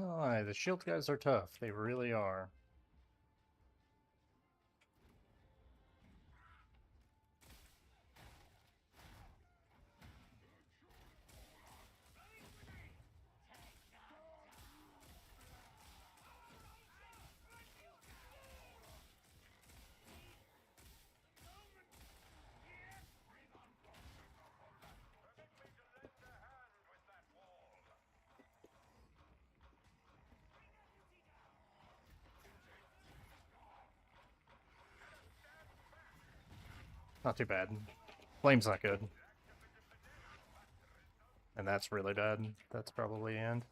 Oh, the shield guys are tough. They really are. Not too bad. Flame's not good. And that's really bad. That's probably the end.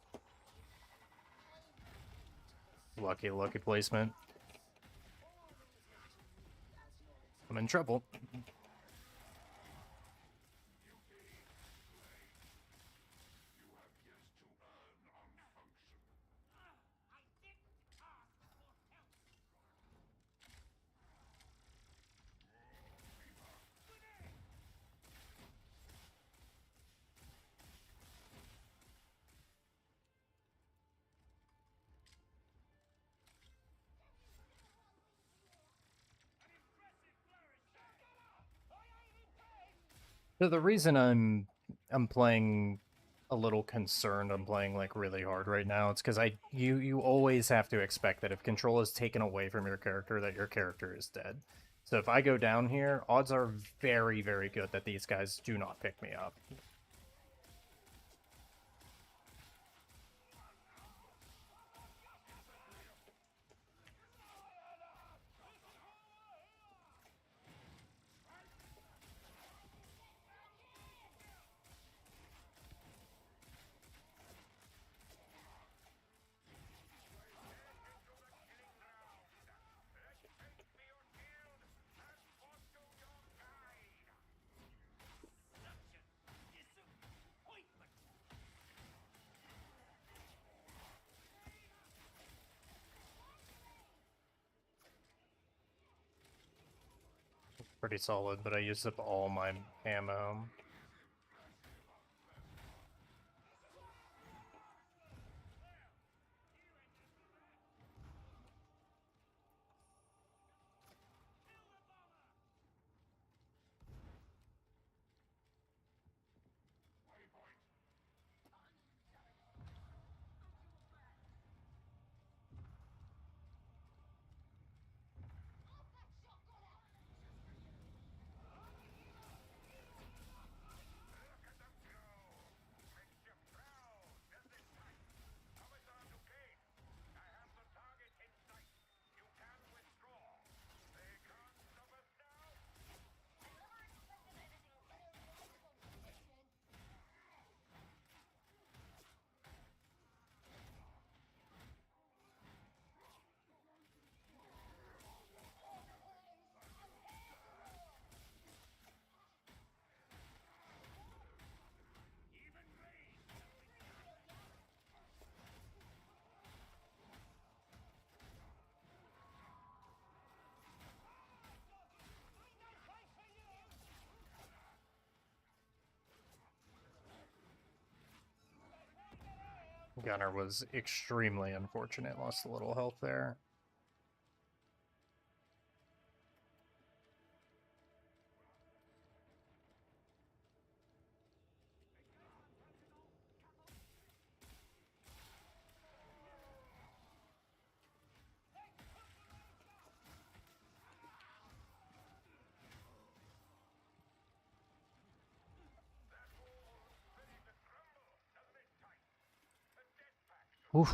Lucky placement. I'm in trouble. So the reason I'm playing a little concerned, I'm playing like really hard right now, it's because you always have to expect that if control is taken away from your character, that your character is dead. So if I go down here, odds are very, very good that these guys do not pick me up. Pretty solid, but I used up all my ammo. Gunner was extremely unfortunate, lost a little health there. Oof.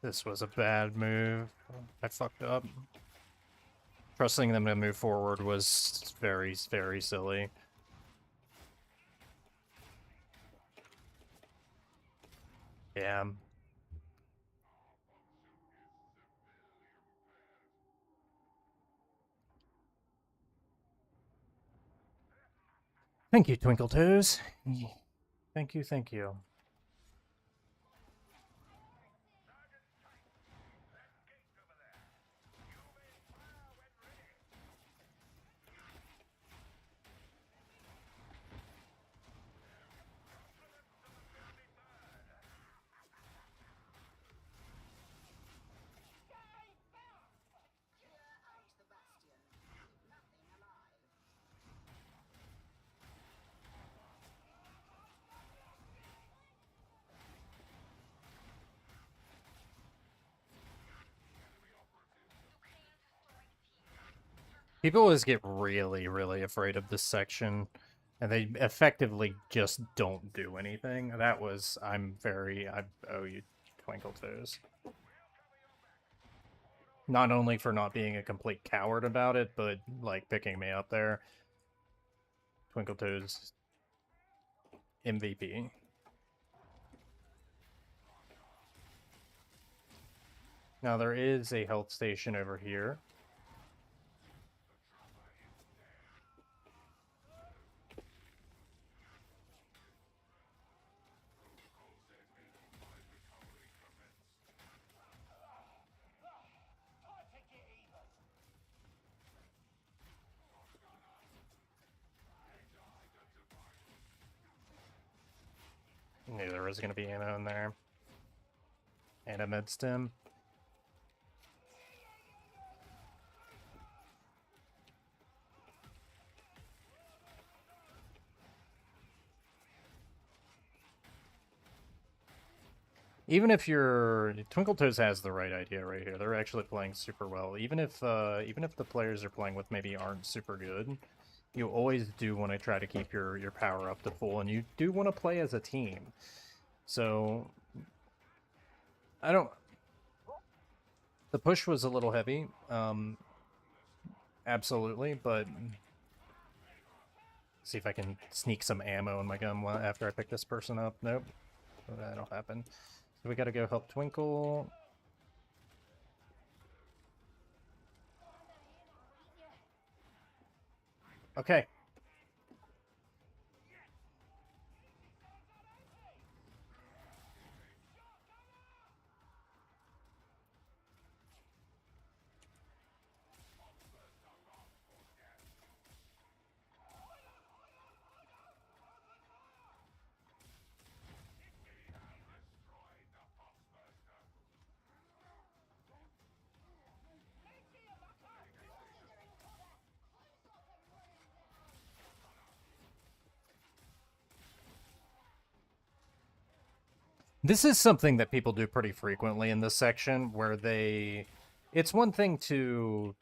This was a bad move. I fucked up. Trusting them to move forward was very, very silly. Yeah. Thank you, Twinkle Toes. Thank you, thank you. People always get really, really afraid of this section, and they effectively just don't do anything. That was, I owe you, Twinkle Toes. Not only for not being a complete coward about it, but, like, picking me up there. Twinkle Toes, MVP. Now, there is a health station over here. Knew there was going to be ammo in there. And a med stem. Even if your Twinkle Toes has the right idea right here, they're actually playing super well. Even if the players they're playing with maybe aren't super good, you always do want to try to keep your power up to full, and you do want to play as a team. So I don't. The push was a little heavy, absolutely, but see if I can sneak some ammo in my gun after I pick this person up. Nope, that'll happen. So we gotta go help Twinkle. Okay. This is something that people do pretty frequently in this section, where it's one thing to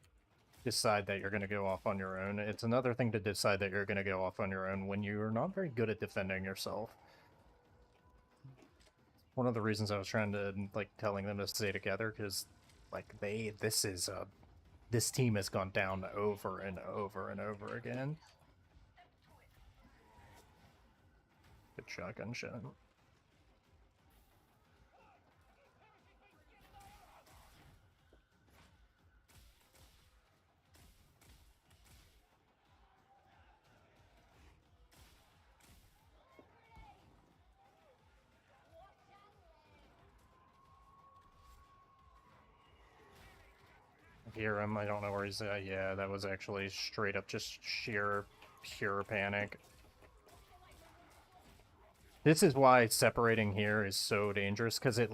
decide that you're going to go off on your own. It's another thing to decide that you're going to go off on your own when you're not very good at defending yourself. One of the reasons I was trying to, like, telling them to stay together, because, like, this team has gone down over and over and over again. Good shotgun shot. Hear him. I don't know where he's at. Yeah, that was actually straight up just pure panic. This is why separating here is so dangerous, because it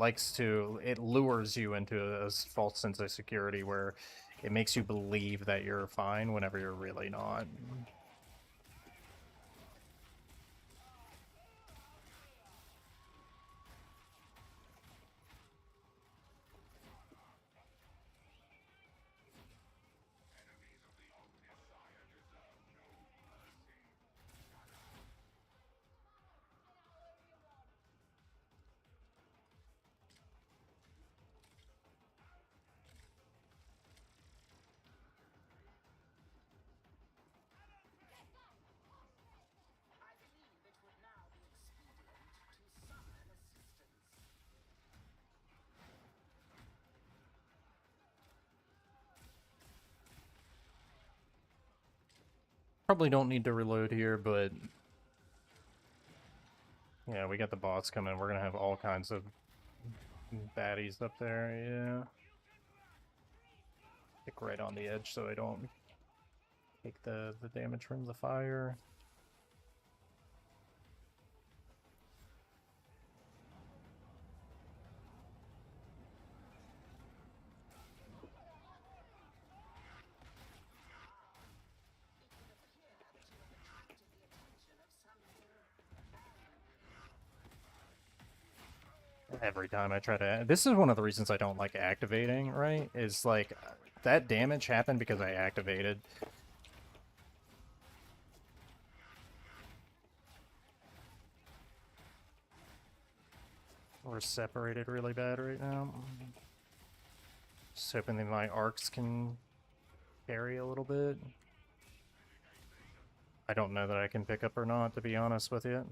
lures you into a false sense of security where it makes you believe that you're fine whenever you're really not. Probably don't need to reload here, but yeah, we got the boss coming. We're gonna have all kinds of baddies up there. Yeah, stick right on the edge so I don't take the damage from the fire. Every time I try to... This is one of the reasons I don't like activating, right? Is like, that damage happened because I activated. We're separated really bad right now. Just hoping that my arcs can carry a little bit. I don't know that I can pick up or not, to be honest with you.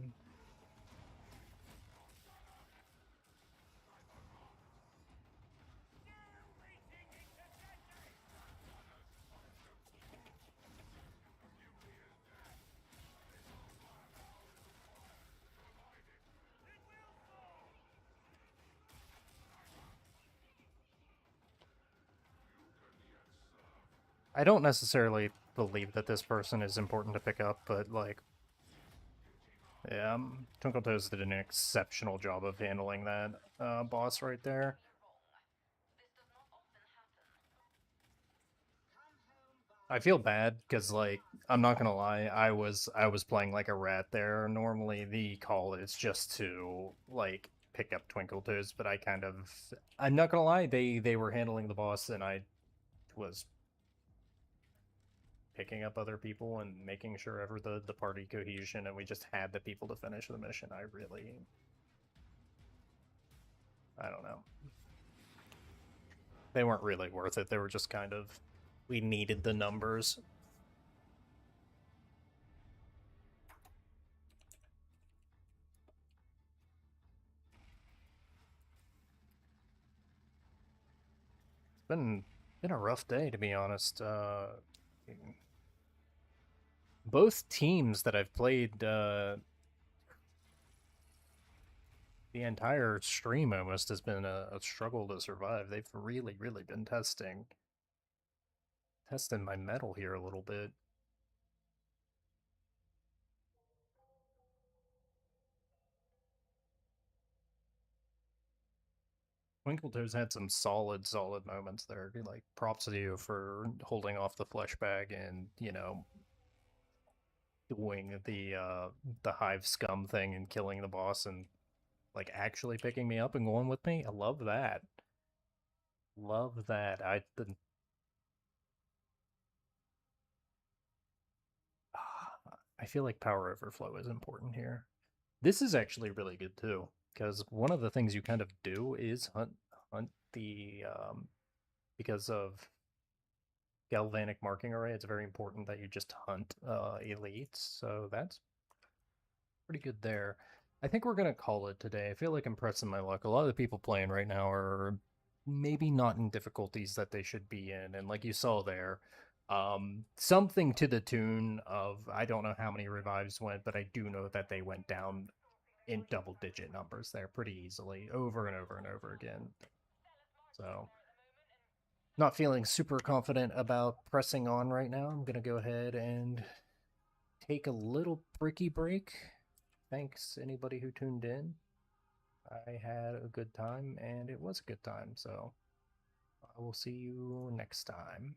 I don't necessarily believe that this person is important to pick up, but, like, yeah, Twinkle Toes did an exceptional job of handling that boss right there. I feel bad because, like, I'm not gonna lie, I was playing like a rat there. Normally, the call is just to like pick up Twinkle Toes, but I'm not gonna lie, they were handling the boss, and I was picking up other people and making sure ever the party cohesion, and we just had the people to finish the mission. I don't know. They weren't really worth it. They were just kind of, we needed the numbers. It's been a rough day, to be honest. Both teams that I've played the entire stream almost has been a struggle to survive. They've really, really been testing my metal here a little bit. Twinkletoes had some solid moments there. Like, props to you for holding off the flesh bag and, you know, doing the hive scum thing and killing the boss and like actually picking me up and going with me. I love that. Love that. I feel like power overflow is important here. This is actually really good too, because one of the things you kind of do is hunt the because of galvanic marking array. It's very important that you just hunt elites, so that's pretty good there. I think we're gonna call it today. I feel like I'm pressing my luck. A lot of the people playing right now are maybe not in difficulties that they should be in, and like you saw there, something to the tune of, I don't know how many revives went, but I do know that they went down in double-digit numbers there pretty easily, over and over and over again. So, not feeling super confident about pressing on right now. I'm gonna go ahead and take a little bricky break. Thanks anybody who tuned in. I had a good time, and it was a good time, so I will see you next time.